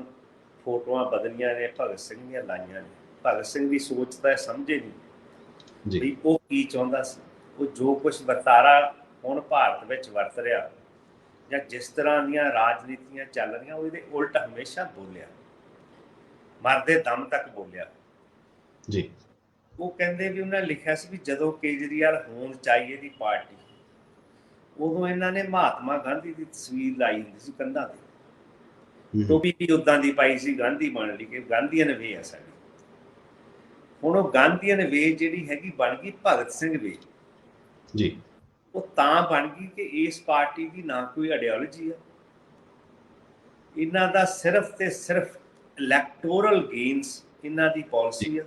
ਫੋਟੋਆਂ ਬਦਲੀਆਂ ਨੇ ਭਗਤ ਸਿੰਘ ਦੀਆਂ ਲਾਈਆਂ ਨੇ, ਭਗਤ ਸਿੰਘ ਦੀ ਸੋਚ ਤਾਂ ਸਮਝੇ ਨਹੀਂ ਵੀ ਉਹ ਕੀ ਚਾਹੁੰਦਾ ਸੀ। ਉਹ ਜੋ ਕੁਛ ਵਰਤਾਰਾ ਹੁਣ ਭਾਰਤ ਵਿੱਚ ਵਰਤ ਰਿਹਾ ਜਾਂ ਜਿਸ ਤਰ੍ਹਾਂ ਦੀਆਂ ਰਾਜਨੀਤੀਆਂ ਚੱਲ ਰਹੀਆਂ, ਉਹਦੇ ਉਲਟ ਹਮੇਸ਼ਾ ਬੋਲਿਆ, ਮਰਦੇ ਦਮ ਤੱਕ ਬੋਲਿਆ ਜੀ। ਉਹ ਕਹਿੰਦੇ ਵੀ ਉਹਨਾਂ ਲਿਖਿਆ ਸੀ ਵੀ ਜਦੋਂ ਕੇਜਰੀਵਾਲ ਹੋਂਦ ਚਾਹੀਏ ਦੀ ਪਾਰਟੀ, ਉਦੋਂ ਇਹਨਾਂ ਨੇ ਮਹਾਤਮਾ ਗਾਂਧੀ ਦੀ ਤਸਵੀਰ ਲਾਈ ਹੁੰਦੀ ਸੀ ਕੰਧਾਂ ਤੇ, ਟੋਪੀ ਵੀ ਉਦਾਂ ਦੀ ਪਾਈ ਸੀ, ਗਾਂਧੀ ਬਣ ਲਈ ਕਿ ਗਾਂਧੀਅਨ ਵੇ ਆ ਸਾਡੀ। ਹੁਣ ਉਹ ਗਾਂਧੀਅਨ ਵੇ ਜਿਹੜੀ ਹੈਗੀ ਬਣ ਗਈ ਭਗਤ ਸਿੰਘ ਵੇ ਜੀ। ਉਹ ਤਾਂ ਬਣ ਗਈ ਕਿ ਇਸ ਪਾਰਟੀ ਦੀ ਨਾ ਕੋਈ ਆਈਡੀਓਲੋਜੀ ਆ, ਇਹਨਾਂ ਦਾ ਸਿਰਫ ਤੇ ਸਿਰਫ ਇਲੈਕਟੋਰਲ ਗੇਨਸ ਇਹਨਾਂ ਦੀ ਪਾਲਿਸੀ ਆ।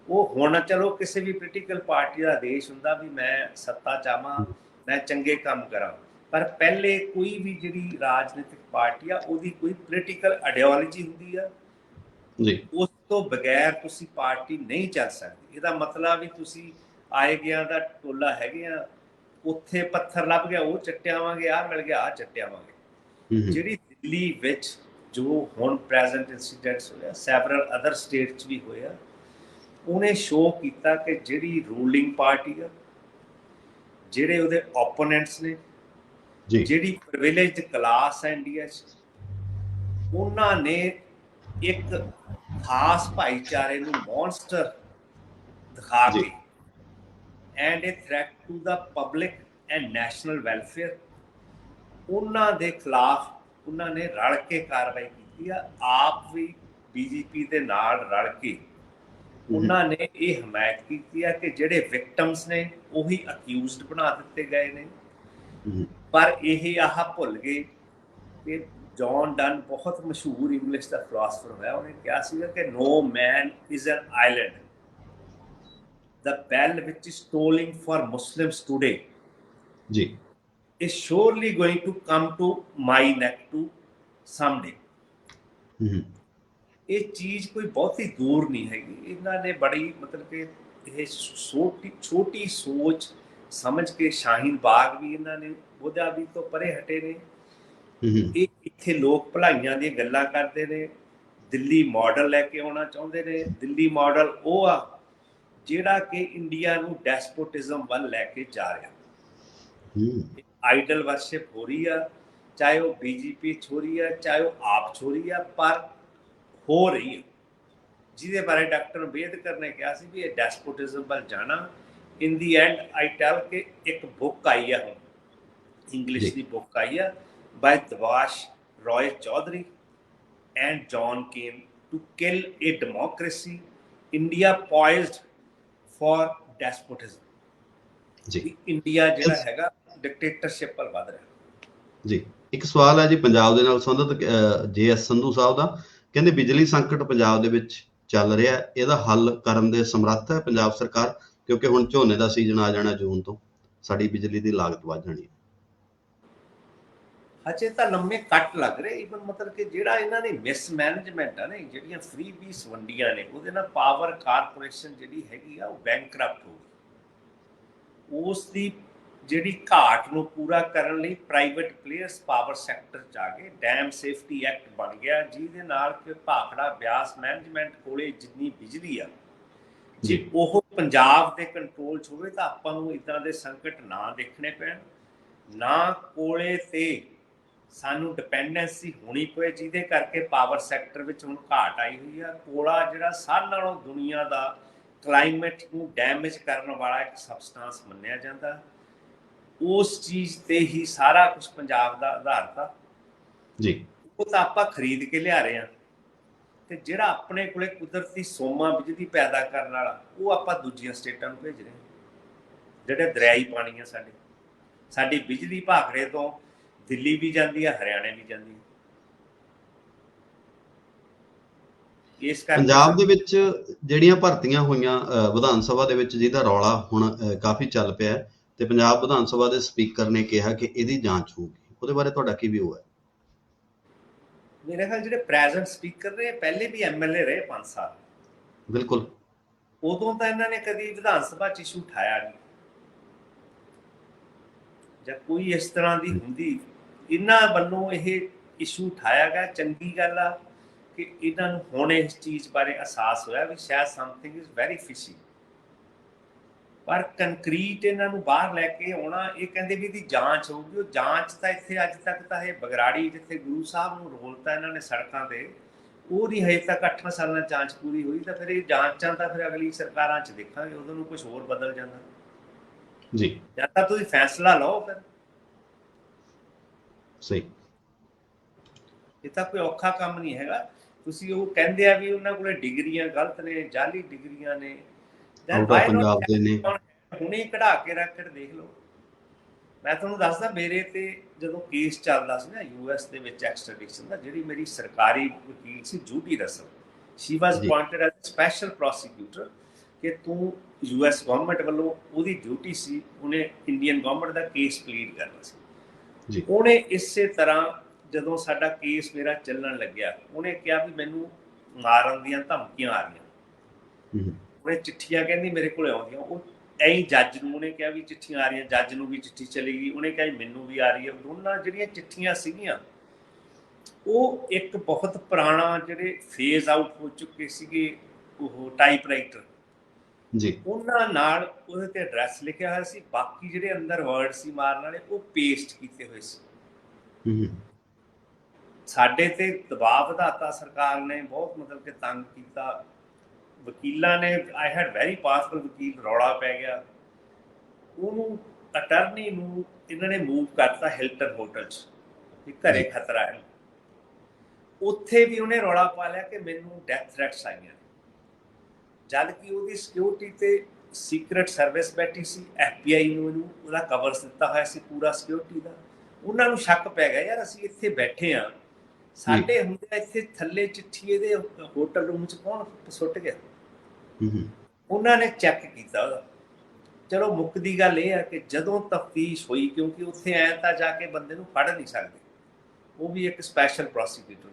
ਉਹ ਹੁਣ ਚਲੋ ਕਿਸੇ ਵੀ ਪੋਲੀਟੀਕਲ ਪਾਰਟੀ ਦਾ ਆਦੇਸ਼ ਹੁੰਦਾ ਵੀ ਮੈਂ ਸੱਤਾ ਚਾਹਾਂ, ਮੈਂ ਚੰਗੇ ਕੰਮ ਕਰਾਂ, ਪਰ ਪਹਿਲੇ ਕੋਈ ਵੀ ਜਿਹੜੀ ਰਾਜਨੀਤਿਕ ਪਾਰਟੀ ਆ ਉਹਦੀ ਕੋਈ ਪੋਲੀਟੀਕਲ ਆਈਡੀਓਲੋਜੀ ਹੁੰਦੀ ਆ ਜੀ। ਉਸ ਤੋਂ ਬਗੈਰ ਤੁਸੀਂ ਪਾਰਟੀ ਨਹੀਂ ਚੱਲ ਸਕਦੀ। ਇਹਦਾ ਮਤਲਬ ਵੀ ਤੁਸੀਂ ਆਏ ਗਿਆ ਦਾ ਟੋਲਾ ਹੈਗੇ ਆ, ਉੱਥੇ ਪੱਥਰ ਲੱਭ ਗਿਆ ਉਹ ਚੱਟਿਆਵਾਂਗੇ, ਆਹ ਮਿਲ ਗਿਆ ਆਹ ਚੱਟਿਆਵਾਂਗੇ। ਜਿਹੜੀ ਦਿੱਲੀ ਵਿੱਚ ਜੋ ਹੁਣ ਪ੍ਰੈਜ਼ੈਂਟ ਇੰਸੀਡੈਂਟਸ ਹੋਇਆ, ਸੈਵਰਲ ਅਦਰ ਸਟੇਟ 'ਚ ਵੀ ਹੋਇਆ, ਉਹਨੇ ਸ਼ੋਅ ਕੀਤਾ ਕਿ ਜਿਹੜੀ ਰੂਲਿੰਗ ਪਾਰਟੀ ਆ, ਜਿਹੜੇ ਉਹਦੇ ਓਪੋਨੈਂਟਸ ਨੇ, ਜਿਹੜੀ ਪ੍ਰਿਵਿਲੇਜਡ ਕਲਾਸ ਹੈ ਇੰਡੀਆ 'ਚ, ਉਹਨਾਂ ਨੇ ਇੱਕ ਖਾਸ ਭਾਈਚਾਰੇ ਨੂੰ ਮੌਨਸਟਰ ਦਿਖਾ ਕੇ and a threat to the public and national welfare, ਉਹਨਾਂ ਦੇ ਖਿਲਾਫ ਉਹਨਾਂ ਨੇ ਰਲ ਕੇ ਕਾਰਵਾਈ ਕੀਤੀ ਆ। ਆਪ ਵੀ ਬੀਜੇਪੀ ਦੇ ਨਾਲ ਰਲ ਕੇ ਉਹਨਾਂ ਨੇ ਇਹ ਹਮਾਇਤ ਕੀਤੀ ਆ ਕਿ ਜਿਹੜੇ ਵਿਕਟਮਸ ਨੇ ਉਹੀ ਅਕਿਊਜ਼ਡ ਬਣਾ ਦਿੱਤੇ ਗਏ ਨੇ। ਪਰ ਇਹ ਆਹ ਭੁੱਲ ਗਏ ਕਿ ਜੌਨ ਡਨ ਬਹੁਤ ਮਸ਼ਹੂਰ ਇੰਗਲਿਸ਼ ਦਾ ਫਿਲਾਸਫਰ ਹੋਇਆ, ਉਹਨੇ ਕਿਹਾ ਸੀਗਾ ਕਿ no man is an island, the bell which is tolling for Muslims today is surely going to come to my neck to someday। ਇਹ ਚੀਜ਼ ਕੋਈ ਬਹੁਤੀ ਦੂਰ ਨਹੀਂ ਹੈਗੀ। ਇਹਨਾਂ ਨੇ ਬੜੀ ਮਤਲਬ ਕਿ ਇਹ ਛੋਟੀ ਸੋਚ ਸਮਝ ਕੇ ਸ਼ਾਹੀਨ ਬਾਗ ਵੀ ਇਹਨਾਂ ਨੇ ਉਹਦਾ ਵੀ ਤੋਂ ਪਰੇ ਹਟੇ ਨੇ। ਇਹ ਇੱਥੇ ਲੋਕ ਭਲਾਈਆਂ ਦੀਆਂ ਗੱਲਾਂ ਕਰਦੇ ਨੇ, ਦਿੱਲੀ ਮਾਡਲ ਲੈ ਕੇ ਆਉਣਾ ਚਾਹੁੰਦੇ ਨੇ। ਦਿੱਲੀ ਮਾਡਲ ਉਹ ਆ ਜਿਹੜਾ ਕਿ ਇੰਡੀਆ ਨੂੰ ਡੈਸਪੋਟਿਜ਼ਮ ਵੱਲ ਲੈ ਕੇ ਜਾ ਰਿਹਾ। ਆਈਡਲ ਵਰਸ਼ਿਪ ਹੋ ਰਹੀ ਆ, ਚਾਹੇ ਉਹ ਬੀਜੇਪੀ ਹੋ ਰਹੀ ਆ, ਚਾਹੇ ਉਹ ਆਪ ਹੋ ਰਹੀ ਆ, ਪਰ ਹੋ ਰਹੀ ਹੈ। ਜਿਹਦੇ ਬਾਰੇ ਡਾਕਟਰ ਅੰਬੇਦਕਰ ਨੇ ਕਿਹਾ ਸੀ ਵੀ ਇਹ ਡੈਸਪੋਟਿਜ਼ਮ ਵੱਲ ਜਾਣਾ। ਇਨ ਦੀ ਐਂਡ ਆਈ ਟੈਲ ਕਿ ਇੱਕ ਬੁੱਕ ਆਈ ਆ, ਹੁਣ ਇੰਗਲਿਸ਼ ਦੀ ਬੁੱਕ ਆਈ ਆ by Debasish Roy Chowdhury and John Keane, to kill a democracy, India poised for despotism. ਜੀ ਇੰਡੀਆ ਜਿਹੜਾ ਹੈਗਾ ਡਿਕਟੇਟਰਸ਼ਿਪ ਵੱਲ ਵਧ ਰਿਹਾ। ਜੀ ਇੱਕ ਸਵਾਲ ਹੈ ਜੀ ਪੰਜਾਬ ਦੇ ਨਾਲ ਸੰਬੰਧਿਤ, JS ਸੰਧੂ ਸਾਹਿਬ ਦਾ, ਕਹਿੰਦੇ ਬਿਜਲੀ ਸੰਕਟ ਪੰਜਾਬ ਦੇ ਵਿੱਚ ਚੱਲ ਰਿਹਾ, ਇਹਦਾ ਹੱਲ ਕਰਨ ਦੇ ਸਮਰੱਥ ਹੈ ਪੰਜਾਬ ਸਰਕਾਰ? ਕਿਉਂਕਿ ਹੁਣ ਝੋਨੇ ਦਾ ਸੀਜ਼ਨ ਆ ਜਾਣਾ, ਜੂਨ ਤੋਂ ਸਾਡੀ ਬਿਜਲੀ ਦੀ ਲਾਗਤ ਵੱਧ ਜਾਣੀ। ਹਜੇ ਤਾਂ ਲੰਮੇ ਕੱਟ ਲੱਗ ਰਹੇ। ਇਵਨ ਮਤਲਬ ਕਿ ਜਿਹੜਾ ਇਹਨਾਂ ਦੀ ਮਿਸਮੈਨੇਜਮੈਂਟ ਆ ਨੇ, ਜਿਹੜੀਆਂ ਫ੍ਰੀ ਬੀਸ ਵੰਡੀਆਂ ਨੇ, ਉਹਦੇ ਨਾਲ ਪਾਵਰ ਕਾਰਪੋਰੇਸ਼ਨ ਜਿਹੜੀ ਹੈਗੀ ਆ ਉਹ ਬੈਂਕਰਪਟ ਹੋ ਗਈ। ਉਸ ਦੀ ਜਿਹੜੀ ਘਾਟ ਨੂੰ ਪੂਰਾ ਕਰਨ ਲਈ ਪ੍ਰਾਈਵੇਟ ਪਲੇਅਰਸ ਪਾਵਰ ਸੈਕਟਰ 'ਚ ਆ ਗਏ। ਡੈਮ ਸੇਫਟੀ ਐਕਟ ਬਣ ਗਿਆ, ਜਿਹਦੇ ਨਾਲ ਕਿ ਭਾਖੜਾ ਬਿਆਸ ਮੈਨੇਜਮੈਂਟ ਕੋਲੇ ਜਿੰਨੀ ਬਿਜਲੀ ਆ, ਜੇ ਉਹ ਪੰਜਾਬ ਦੇ ਕੰਟਰੋਲ 'ਚ ਹੋਵੇ ਤਾਂ ਆਪਾਂ ਨੂੰ ਇੱਦਾਂ ਦੇ ਸੰਕਟ ਨਾ ਦੇਖਣੇ ਪੈਣ, ਨਾ ਕੋਲੇ ਤੇ ਸਾਨੂੰ ਡਿਪੈਂਡੈਂਸੀ ਹੋਣੀ ਪਏ, ਜਿਹਦੇ ਕਰਕੇ ਪਾਵਰ ਸੈਕਟਰ ਵਿੱਚ ਹੁਣ ਘਾਟ ਆਈ ਹੋਈ ਆ। ਕੋਲਾ ਜਿਹੜਾ ਸਾਰਿਆਂ ਨਾਲੋਂ ਦੁਨੀਆ ਦਾ ਕਲਾਈਮੇਟ ਨੂੰ ਡੈਮੇਜ ਕਰਨ ਵਾਲਾ ਇੱਕ ਸਬਸਟੈਂਸ ਮੰਨਿਆ ਜਾਂਦਾ, ਉਸ ਚੀਜ਼ ਤੇ ਹੀ ਸਾਰਾ ਕੁਝ ਪੰਜਾਬ ਦਾ ਆਧਾਰਿਤ ਆ ਜੀ। ਉਹ ਤਾਂ ਆਪਾਂ ਖਰੀਦ ਕੇ ਲਿਆ ਰਹੇ ਹਾਂ, ਤੇ ਜਿਹੜਾ ਆਪਣੇ ਕੋਲੇ ਕੁਦਰਤੀ ਸੋਮਾ ਬਿਜਲੀ ਪੈਦਾ ਕਰਨ ਵਾਲਾ ਉਹ ਆਪਾਂ ਦੂਜੀਆਂ ਸਟੇਟਾਂ ਨੂੰ ਭੇਜ ਰਹੇ ਹਾਂ। ਜਿਹੜੇ ਦਰਿਆਈ ਪਾਣੀ ਆ ਸਾਡੀ ਬਿਜਲੀ ਭਾਖੜੇ ਤੋਂ ਦਿੱਲੀ ਵੀ ਜਾਂਦੀ ਆ, ਹਰਿਆਣੇ ਵੀ ਜਾਂਦੀ ਆ। ਇਸ ਕਰਕੇ ਪੰਜਾਬ ਦੇ ਵਿੱਚ ਜਿਹੜੀਆਂ ਭਰਤੀਆਂ ਹੋਈਆਂ ਵਿਧਾਨ ਸਭਾ ਦੇ ਵਿੱਚ, ਜਿਹਦਾ ਰੌਲਾ ਹੁਣ ਕਾਫੀ ਚੱਲ ਪਿਆ ਹੈ, ਤੇ ਪੰਜਾਬ ਵਿਧਾਨ ਸਭਾ ਦੇ ਸਪੀਕਰ ਨੇ ਕਿਹਾ ਕਿ ਇਹਦੀ ਜਾਂਚ ਹੋਊਗੀ, ਉਹਦੇ ਬਾਰੇ ਤੁਹਾਡਾ ਕੀ ਵਿਊ ਹੈ? ਮੇਰੇ ਖਿਆਲ ਜਿਹੜੇ ਪ੍ਰੈਜ਼ੈਂਟ ਸਪੀਕਰ ਨੇ ਪਹਿਲੇ ਵੀ ਐਮਐਲਏ ਰਹੇ 5 ਸਾਲ। ਬਿਲਕੁਲ। ਉਦੋਂ ਤਾਂ ਇਹਨਾਂ ਨੇ ਕਦੀ ਵਿਧਾਨ ਸਭਾ 'ਚ ਇਸ਼ੂ ਉਠਾਇਆ ਨਹੀਂ, ਜਾਂ ਕੋਈ ਇਸ ਤਰ੍ਹਾਂ ਦੀ ਹੁੰਦੀ ਇਹਨਾਂ ਵੱਲੋਂ ਇਹ ਇਸ਼ੂ ਉਠਾਇਆ ਗਿਆ। ਚੰਗੀ ਗੱਲ ਆ ਕਿ ਇਹਨਾਂ ਨੂੰ ਹੁਣ ਇਸ ਚੀਜ਼ ਬਾਰੇ ਅਹਿਸਾਸ ਹੋਇਆ ਵੀ ਸ਼ਾਇਦ ਸਮਥਿੰਗ ਇਜ਼ ਵੈਰੀ ਫਿਸ਼ੀ, ਪਰ ਕੰਕਰੀਟ ਇਹਨਾਂ ਨੂੰ ਬਾਹਰ ਲੈ ਕੇ ਆਉਣਾ। ਇਹ ਕਹਿੰਦੇ ਵੀ ਇਹਦੀ ਜਾਂਚ ਹੋਊਗੀ। ਉਹ ਜਾਂਚ ਤਾਂ ਇੱਥੇ ਅੱਜ ਤੱਕ ਤਾਂ ਇਹ ਬਗਰਾੜੀ ਜਿੱਥੇ ਗੁਰੂ ਸਾਹਿਬ ਨੂੰ ਰੋਲਤਾ ਇਹਨਾਂ ਨੇ ਸੜਕਾਂ ਤੇ, ਉਹ ਨਹੀਂ ਹਜੇ ਤੱਕ 8 ਸਾਲਾਂ ਜਾਂਚ ਪੂਰੀ ਹੋਈ। ਤਾਂ ਫਿਰ ਇਹ ਜਾਂਚਾਂ ਤਾਂ ਫਿਰ ਅਗਲੀ ਸਰਕਾਰਾਂ 'ਚ ਦੇਖਾਂਗੇ, ਉਦੋਂ ਨੂੰ ਕੁਝ ਹੋਰ ਬਦਲ ਜਾਂਦਾ ਜੀ। ਜਾਂ ਤਾਂ ਤੁਸੀਂ ਫੈਸਲਾ ਲਓ ਫਿਰ। ਸਹੀ। ਇਹ ਤਾਂ ਕੋਈ ਔਖਾ ਕੰਮ ਨਹੀਂ ਹੈਗਾ। ਤੁਸੀਂ ਉਹ ਕਹਿੰਦੇ ਆ ਵੀ ਉਹਨਾਂ ਕੋਲੇ ਡਿਗਰੀਆਂ ਗਲਤ ਨੇ, ਜਾਲੀ ਡਿਗਰੀਆਂ ਨੇ, ਪੰਜਾਬ ਦੇ ਨੇ, ਹੁਣੇ ਕਢਾ ਕੇ ਰੈਕਟ ਦੇਖ ਲਓ। ਮੈਂ ਤੁਹਾਨੂੰ ਦੱਸਦਾ, ਮੇਰੇ ਤੇ ਜਦੋਂ ਕੇਸ ਚੱਲਦਾ ਸੀ ਨਾ ਯੂਐਸ ਦੇ ਵਿੱਚ ਐਕਸਟ੍ਰੈਡੀਸ਼ਨ ਦਾ, ਜਿਹੜੀ ਮੇਰੀ ਸਰਕਾਰੀ ਵਕੀਲ ਸੀ ਜੂਡੀ ਰਸਲ, ਸ਼ੀ ਵਾਸ ਅਪਾਇੰਟਡ ਐਜ਼ ਸਪੈਸ਼ਲ ਪ੍ਰੋਸੀਕਿਊਟਰ, ਕਿ ਤੂੰ ਯੂਐਸ ਗਵਰਨਮੈਂਟ ਵੱਲੋਂ ਉਹਦੀ ਡਿਊਟੀ ਸੀ, ਉਹਨੇ ਇੰਡੀਅਨ ਗਵਰਨਮੈਂਟ ਦਾ ਕੇਸ ਪਲੀਡ ਕਰਨਾ ਸੀ। ਉਹਨੇ ਇਸੇ ਤਰ੍ਹਾਂ ਜਦੋਂ ਸਾਡਾ ਕੇਸ ਮੇਰਾ ਚੱਲਣ ਲੱਗਿਆ, ਉਹਨੇ ਕਿਹਾ ਵੀ ਮੈਨੂੰ ਮਾਰਨ ਦੀਆਂ ਧਮਕੀਆਂ ਆ ਰਹੀਆਂ। ਉਹਨੇ ਚਿੱਠੀਆਂ ਕਹਿੰਦੀ ਮੇਰੇ ਕੋਲ ਆਉਂਦੀਆਂ, ਉਹ ਐਂ ਜੱਜ ਨੂੰ ਉਹਨੇ ਕਿਹਾ ਵੀ ਚਿੱਠੀਆਂ ਆ ਰਹੀਆਂ, ਜੱਜ ਨੂੰ ਵੀ ਚਿੱਠੀ ਚਲੀ ਗਈ, ਉਹਨੇ ਕਿਹਾ ਮੈਨੂੰ ਵੀ ਆ ਰਹੀ ਹੈ। ਦੋਨਾਂ ਜਿਹੜੀਆਂ ਚਿੱਠੀਆਂ ਸੀਗੀਆਂ ਉਹ ਇੱਕ ਬਹੁਤ ਪੁਰਾਣਾ ਜਿਹੜੇ ਫੇਜ਼ ਆਊਟ ਹੋ ਚੁੱਕੇ ਸੀਗੇ ਉਹ ਟਾਈਪਰਾਈਟਰ ਜੀ, ਉਹਨਾਂ ਨਾਲ ਉਹਦੇ ਤੇ ਐਡਰੈਸ ਲਿਖਿਆ ਹੋਇਆ ਸੀ। ਬਾਕੀ ਜਿਹੜੇ ਅੰਦਰ ਵਰਡ ਸੀ ਮਾਰਨ ਵਾਲੇ ਉਹ ਪੇਸਟ ਕੀਤੇ ਹੋਏ ਸੀ। ਸਾਡੇ ਤੇ ਦਬਾਅ ਵਧਾਤਾ ਸਰਕਾਰ ਨੇ, ਬਹੁਤ ਮਤਲਬ ਕਿ ਤੰਗ ਕੀਤਾ ਵਕੀਲਾਂ ਨੇ। ਆਈ ਹੈਡ ਵੈਰੀ ਪਾਵਰਫੁਲ ਵਕੀਲ, ਰੌਲਾ ਪੈ ਗਿਆ। ਉਹਨੂੰ ਅਟਰਨੀ ਨੂੰ ਇਹਨਾਂ ਨੇ ਮੂਵ ਕਰਤਾ ਹਿਲਟਨ ਹੋਟਲ 'ਚ, ਵੀ ਘਰੇ ਖਤਰਾ ਹੈ। ਉੱਥੇ ਵੀ ਉਹਨੇ ਰੌਲਾ ਪਾ ਲਿਆ ਕਿ ਮੈਨੂੰ ਡੈਥ ਥ੍ਰੈਟਸ ਆਈਆਂ ਨੇ, ਜਦ ਕਿ ਉਹਦੀ ਸਿਕਿਉਰਿਟੀ ਤੇ ਸੀਕਰਟ ਸਰਵਿਸ ਬੈਠੀ ਸੀ। FBI ਨੂੰ ਇਹਨੂੰ ਉਹਦਾ ਕਵਰਸ ਦਿੱਤਾ ਹੋਇਆ ਸੀ ਪੂਰਾ ਸਿਕਿਉਰਿਟੀ ਦਾ। ਉਹਨਾਂ ਨੂੰ ਸ਼ੱਕ ਪੈ ਗਿਆ, ਯਾਰ ਅਸੀਂ ਇੱਥੇ ਬੈਠੇ ਹਾਂ, ਸਾਡੇ ਹੁੰਦੇ ਇੱਥੇ ਥੱਲੇ ਚਿੱਠੀ ਇਹਦੇ ਹੋਟਲ ਰੂਮ 'ਚ ਕੌਣ ਸੁੱਟ ਗਿਆ। ਉਹਨਾਂ ਨੇ ਚੈੱਕ ਕੀਤਾ ਉਹਦਾ। ਚਲੋ ਮੁੱਕਦੀ ਗੱਲ ਇਹ ਹੈ ਕਿ ਜਦੋਂ ਤਫਤੀਸ਼ ਹੋਈ, ਕਿਉਂਕਿ ਉੱਥੇ ਐਂ ਤਾਂ ਜਾ ਕੇ ਬੰਦੇ ਨੂੰ ਫੜ ਨਹੀਂ ਸਕਦੇ, ਉਹ ਵੀ ਇੱਕ ਸਪੈਸ਼ਲ ਪ੍ਰੋਸੀਕਿਊਟਰ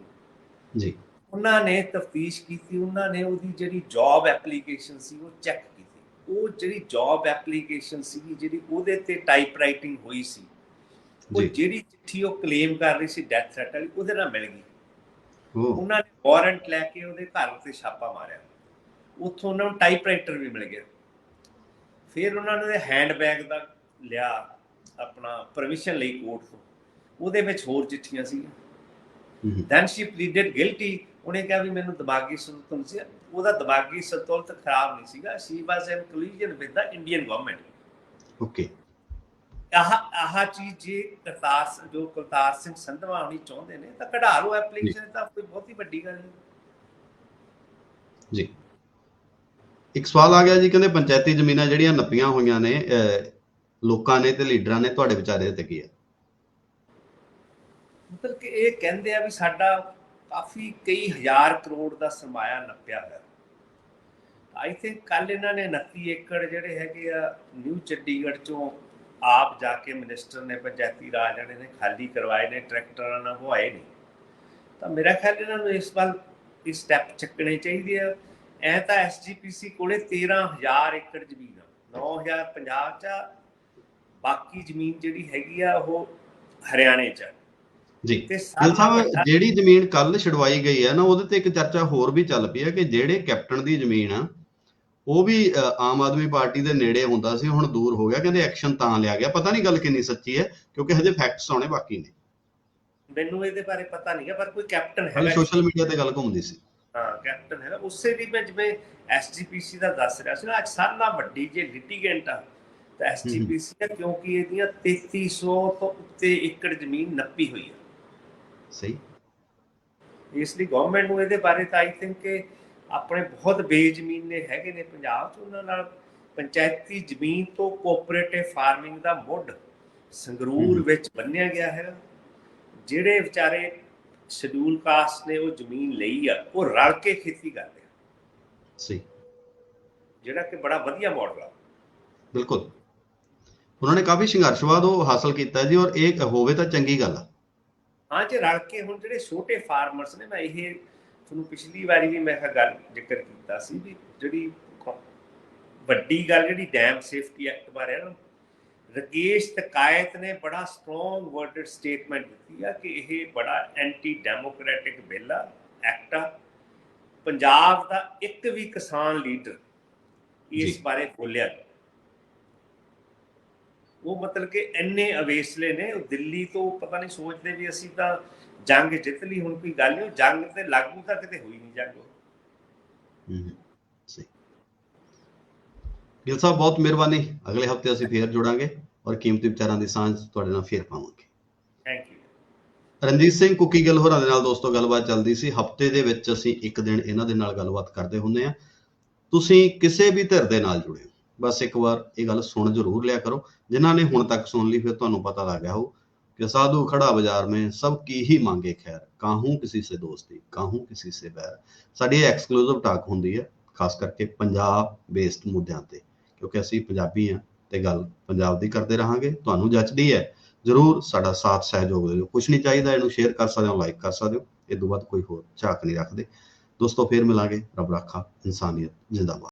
ਜੀ, ਉਹਨਾਂ ਨੇ ਤਫਤੀਸ਼ ਕੀਤੀ। ਉਹਨਾਂ ਨੇ ਉਹਦੀ ਜਿਹੜੀ ਜੌਬ ਐਪਲੀਕੇਸ਼ਨ ਸੀ ਉਹ ਚੈੱਕ ਕੀਤੀ। ਉਹ ਜਿਹੜੀ ਜੌਬ ਐਪਲੀਕੇਸ਼ਨ ਸੀਗੀ, ਜਿਹੜੀ ਉਹਦੇ ਤੇ ਟਾਈਪ ਰਾਈਟਿੰਗ ਹੋਈ ਸੀ, ਉਹ ਜਿਹੜੀ ਚਿੱਠੀ ਉਹ ਕਲੇਮ ਕਰ ਰਹੀ ਸੀ ਡੈਥ ਥ੍ਰੈਟ ਵਾਲੀ, ਉਹਦੇ ਨਾਲ ਮਿਲ ਗਈ। ਉਹਨਾਂ ਨੇ ਵਾਰੰਟ ਲੈ ਕੇ ਉਹਦੇ ਘਰ ਤੇ ਛਾਪਾ ਮਾਰਿਆ, ਉੱਥੋਂ ਉਹਨਾਂ ਨੂੰ ਟਾਈਪਰਾਈਟਰ ਵੀ ਮਿਲ ਗਿਆ। ਫਿਰ ਉਹਨਾਂ ਨੇ ਹੈਂਡਬੈਗ ਦਾ ਲਿਆ ਆਪਣਾ ਪਰਮਿਸ਼ਨ ਲਈ ਕੋਰਟ ਤੋਂ, ਉਹਦੇ ਵਿੱਚ ਹੋਰ ਚਿੱਠੀਆਂ ਸੀਗੀਆਂ। Then she pleaded guilty. ਉਹਨੇ ਕਿਹਾ ਵੀ ਮੈਨੂੰ ਦਿਮਾਗੀ ਸੰਤੁਲਨ ਸੀ। ਉਹਦਾ ਦਿਮਾਗੀ ਸੰਤੁਲਨ ਖਰਾਬ ਨਹੀਂ ਸੀਗਾ। She was in collusion with the Indian government. Okay. ਆਹ ਚੀਜ਼ ਜੇ ਕੁਲਤਾਰ ਸਿੰਘ ਸੰਧਵਾ ਹੋਣੀ ਚਾਹੁੰਦੇ ਨੇ ਤਾਂ ਕਢਾ ਲਓ ਐਪਲੀਕੇਸ਼ਨ, ਤਾਂ ਕੋਈ ਬਹੁਤੀ ਵੱਡੀ ਗੱਲ ਨਹੀਂ ਜੀ। ਇੱਕ ਸਵਾਲ ਆ ਗਿਆ ਜੀ, ਕਹਿੰਦੇ ਪੰਚਾਇਤੀ ਜ਼ਮੀਨਾਂ ਜਿਹੜੀਆਂ ਨੱਪੀਆਂ ਹੋਈਆਂ ਨੇ ਲੋਕਾਂ ਨੇ ਤੇ ਲੀਡਰਾਂ ਨੇ, ਤੁਹਾਡੇ ਵਿਚਾਰੇ ਤੇ ਕੀ ਹੈ? ਮਤਲਬ ਕਿ ਇਹ ਕਹਿੰਦੇ ਆ ਵੀ ਸਾਡਾ ਕਾਫੀ ਕਈ ਹਜ਼ਾਰ ਕਰੋੜ ਦਾ ਸਰਮਾਇਆ ਨੱਪਿਆ ਹੋਇਆ। ਆਈ ਥਿੰਕ ਕੱਲ ਇਹਨਾਂ ਨੇ 29 ਏਕੜ ਜਿਹੜੇ ਹੈਗੇ ਆ ਨਿਊ ਚੰਡੀਗੜ੍ਹ ਚੋਂ ਆਪ ਜਾ ਕੇ ਮਿਨਿਸਟਰ ਨੇ ਪੰਚਾਇਤੀ ਰਾਜ ਜਿਹੜੇ ਨੇ ਖਾਲੀ ਕਰਵਾਏ ਨੇ, ਟਰੈਕਟਰਾਂ ਨਾਲ ਵਹਾਏ ਨਹੀਂ। ਤਾਂ ਮੇਰਾ ਖਿਆਲ ਇਹਨਾਂ ਨੂੰ ਇਸ ਵੱਲ ਇਸ ਸਟੈਪ ਚੱਕਣੇ ਚਾਹੀਦੇ ਆ। ਐਂ ਤਾਂ SGPC ਕੋਲੇ 13,000 ਏਕੜ ਜ਼ਮੀਨ ਆ, 9,000 ਪੰਜਾਬ 'ਚ ਆ, ਬਾਕੀ ਜ਼ਮੀਨ ਜਿਹੜੀ ਹੈਗੀ ਆ ਉਹ ਹਰਿਆਣੇ 'ਚ ਜੀ। ਗਿੱਲ ਸਾਹਿਬ, ਜਿਹੜੀ ਜ਼ਮੀਨ ਕੱਲ ਛਡਵਾਈ ਗਈ ਹੈ ਨਾ, ਉਹਦੇ ਤੇ ਇੱਕ ਚਰਚਾ ਹੋਰ ਵੀ ਚੱਲ ਪਈ ਹੈ ਕਿ ਜਿਹੜੇ ਕੈਪਟਨ ਦੀ ਜ਼ਮੀਨ ਆ ਉਹ ਵੀ ਆਮ ਆਦਮੀ ਪਾਰਟੀ ਦੇ ਨੇੜੇ ਹੁੰਦਾ ਸੀ, ਹੁਣ ਦੂਰ ਹੋ ਗਿਆ। ਕਹਿੰਦੇ ਐਕਸ਼ਨ ਤਾਂ ਲਿਆ ਗਿਆ। ਪਤਾ ਨਹੀਂ ਗੱਲ ਕਿੰਨੀ ਸੱਚੀ ਹੈ, ਕਿਉਂਕਿ ਹਜੇ ਫੈਕਟਸ ਆਉਣੇ ਬਾਕੀ ਨੇ। ਮੈਨੂੰ ਇਹਦੇ ਬਾਰੇ ਪਤਾ ਨਹੀਂ ਹੈ, ਪਰ ਕੋਈ ਕੈਪਟਨ ਹੈਗਾ, ਸੋਸ਼ਲ ਮੀਡੀਆ ਤੇ ਗੱਲ ਘੁੰਮਦੀ ਸੀ। ਹਾਂ, ਕੈਪਟਨ ਹੈਗਾ। ਉਸੇ ਦੀ ਮੈਂ ਜਿਵੇਂ SGPC ਦਾ ਦੱਸ ਰਿਹਾ ਸੀ ਨਾ, ਅੱਜ ਸਾਰਾ ਵੱਡੀ ਜੇ ਲਿਟੀਗੈਂਟ ਆ ਤਾਂ SGPC ਹੈ, ਕਿਉਂਕਿ ਇਹਦੀਆਂ 3300 ਤੋਂ ਉੱਤੇ ਏਕੜ ਜ਼ਮੀਨ ਨੱਪੀ ਹੋਈ ਆ। ਸਹੀ। ਇਸ ਲਈ ਗਵਰਨਮੈਂਟ ਨੂੰ ਇਹਦੇ ਬਾਰੇ ਤਾਂ ਆਈ ਥਿੰਕ ਕਿ ਆਪਣੇ ਬਹੁਤ ਬੇਜ਼ਮੀਨੇ ਹੈਗੇ ਨੇ ਪੰਜਾਬ 'ਚ, ਉਹਨਾਂ ਨਾਲ ਪੰਚਾਇਤੀ ਜ਼ਮੀਨ ਤੋਂ ਕੋਆਪਰੇਟਿਵ ਫਾਰਮਿੰਗ ਦਾ ਮੁੱਢ ਸੰਗਰੂਰ ਵਿੱਚ ਬੰਨਿਆ ਗਿਆ ਹੈਗਾ। ਜਿਹੜੇ ਵਿਚਾਰੇ ਸ਼ਡਿਊਲ ਕਾਸਟ ਨੇ ਉਹ ਜ਼ਮੀਨ ਲਈ ਆ, ਉਹ ਰਲ ਕੇ ਖੇਤੀ ਕਰਦੇ ਆ ਸਹੀ, ਜਿਹੜਾ ਕਿ ਬੜਾ ਵਧੀਆ ਮਾਡਲ ਆ। ਬਿਲਕੁਲ ਉਹਨਾਂ ਨੇ ਕਾਫੀ ਸੰਘਰਸ਼ਵਾਦ ਉਹ ਹਾਸਲ ਕੀਤਾ ਜੀ, ਔਰ ਇਹ ਹੋਵੇ ਤਾਂ ਚੰਗੀ ਗੱਲ ਆ। ਹਾਂ, ਜੇ ਰਲ ਕੇ ਹੁਣ ਜਿਹੜੇ ਛੋਟੇ ਫਾਰਮਰਸ ਨੇ, ਮੈਂ ਇਹ ਤੁਹਾਨੂੰ ਪਿਛਲੀ ਵਾਰੀ ਵੀ ਮੈਂ ਗੱਲ ਜ਼ਿਕਰ ਕੀਤਾ ਸੀ ਵੀ ਜਿਹੜੀ ਵੱਡੀ ਗੱਲ ਜਿਹੜੀ ਡੈਮ ਸੇਫਟੀ ਐਕਟ ਬਾਰੇ ਨਾ, ਰਕੇਸ਼ ਟਕਾਇਤ ਨੇ ਬੜਾ ਸਟਰੋਂਗ ਵਰਡਡ ਸਟੇਟਮੈਂਟ ਦਿੱਤੀ ਆ ਕਿ ਇਹ ਬੜਾ ਐਂਟੀ ਡੈਮੋਕ੍ਰੈਟਿਕ ਬਿੱਲ ਆ, ਐਕਟ ਆ। ਪੰਜਾਬ ਦਾ ਇੱਕ ਵੀ ਕਿਸਾਨ ਲੀਡਰ ਇਸ ਬਾਰੇ ਬੋਲਿਆ ਨਹੀਂ। ਉਹ ਮਤਲਬ ਕਿ ਇੰਨੇ ਅਵੇਸਲੇ ਨੇ, ਉਹ ਦਿੱਲੀ ਤੋਂ ਪਤਾ ਨਹੀਂ ਸੋਚਦੇ ਵੀ ਅਸੀਂ ਤਾਂ ਜੰਗ ਜਿੱਤ ਲਈ, ਹੁਣ ਕੋਈ ਗੱਲ ਨਹੀਂ, ਜੰਗ ਤੇ ਲਾਗੂ ਤਾਂ ਕਿਤੇ ਹੋਈ ਨਹੀਂ ਜੰਗ। ਸਹੀ, ਗਿੱਲ ਸਾਹਿਬ ਬਹੁਤ ਮਿਹਰਬਾਨੀ, ਅਗਲੇ ਹਫਤੇ ਅਸੀਂ ਫੇਰ ਜੁੜਾਂਗੇ ਔਰ ਕੀਮਤੀ ਵਿਚਾਰਾਂ ਦੀ ਸਾਂਝ ਤੁਹਾਡੇ ਨਾਲ ਫੇਰ ਪਾਵਾਂਗੇ। Thank you. Ranjit Singh cookie Gill ਹੋਰਾਂ ਦੇ ਨਾਲ ਦੋਸਤੋ ਗੱਲਬਾਤ ਚੱਲਦੀ ਸੀ। ਹਫਤੇ ਦੇ ਵਿੱਚ ਅਸੀਂ ਇੱਕ ਦਿਨ ਇਹਨਾਂ ਦੇ ਨਾਲ ਗੱਲਬਾਤ ਕਰਦੇ ਹੁੰਦੇ ਹਾਂ। ਤੁਸੀਂ ਕਿਸੇ ਵੀ ਧਿਰ ਦੇ ਨਾਲ ਜੁੜੇ ਹੋ, ਬਸ ਇੱਕ ਵਾਰ ਇਹ ਗੱਲ ਸੁਣ ਜ਼ਰੂਰ ਲਿਆ ਕਰੋ। ਜਿਨ੍ਹਾਂ ਨੇ ਹੁਣ ਤੱਕ ਸੁਣ ਲਈ, ਫਿਰ ਤੁਹਾਨੂੰ ਪਤਾ ਲੱਗ ਗਿਆ ਹੋ ਕਿ ਸਾਧੂ ਖੜਾ ਬਾਜ਼ਾਰ में सब की ही मांगे खैर, काहूं किसी से दोस्ती काहूं किसी से बैर। ਸਾਡੀ ਐਕਸਕਲੂਸਿਵ ਟਾਕ ਹੁੰਦੀ ਹੈ ਖਾਸ ਕਰਕੇ ਪੰਜਾਬ ਬੇਸਡ ਮੁੱਦਿਆਂ ਤੇ, ਕਿਉਂਕਿ ਅਸੀਂ ਪੰਜਾਬੀ ਹਾਂ ਤੇ ਗੱਲ ਪੰਜਾਬ ਦੀ ਕਰਦੇ ਰਹਾਂਗੇ। ਤੁਹਾਨੂੰ ਜੱਚਦੀ ਹੈ ਜ਼ਰੂਰ ਸਾਡਾ ਸਾਥ ਸਹਿਯੋਗ ਦਿਓ। ਕੁਛ ਨਹੀਂ ਚਾਹੀਦਾ, ਇਹਨੂੰ ਸ਼ੇਅਰ ਕਰ ਸਕਦੇ ਹੋ, ਲਾਈਕ ਕਰ ਸਕਦੇ ਹੋ। ਇਹ ਤੋਂ ਬਾਅਦ ਕੋਈ ਹੋਰ ਝਾਕ ਨਹੀਂ ਰੱਖਦੇ। ਦੋਸਤੋ ਫੇਰ ਮਿਲਾਂਗੇ। ਰੱਬ ਰਾਖਾ, ਇਨਸਾਨੀਅਤ ਜਿੰਦਾਬਾਦ।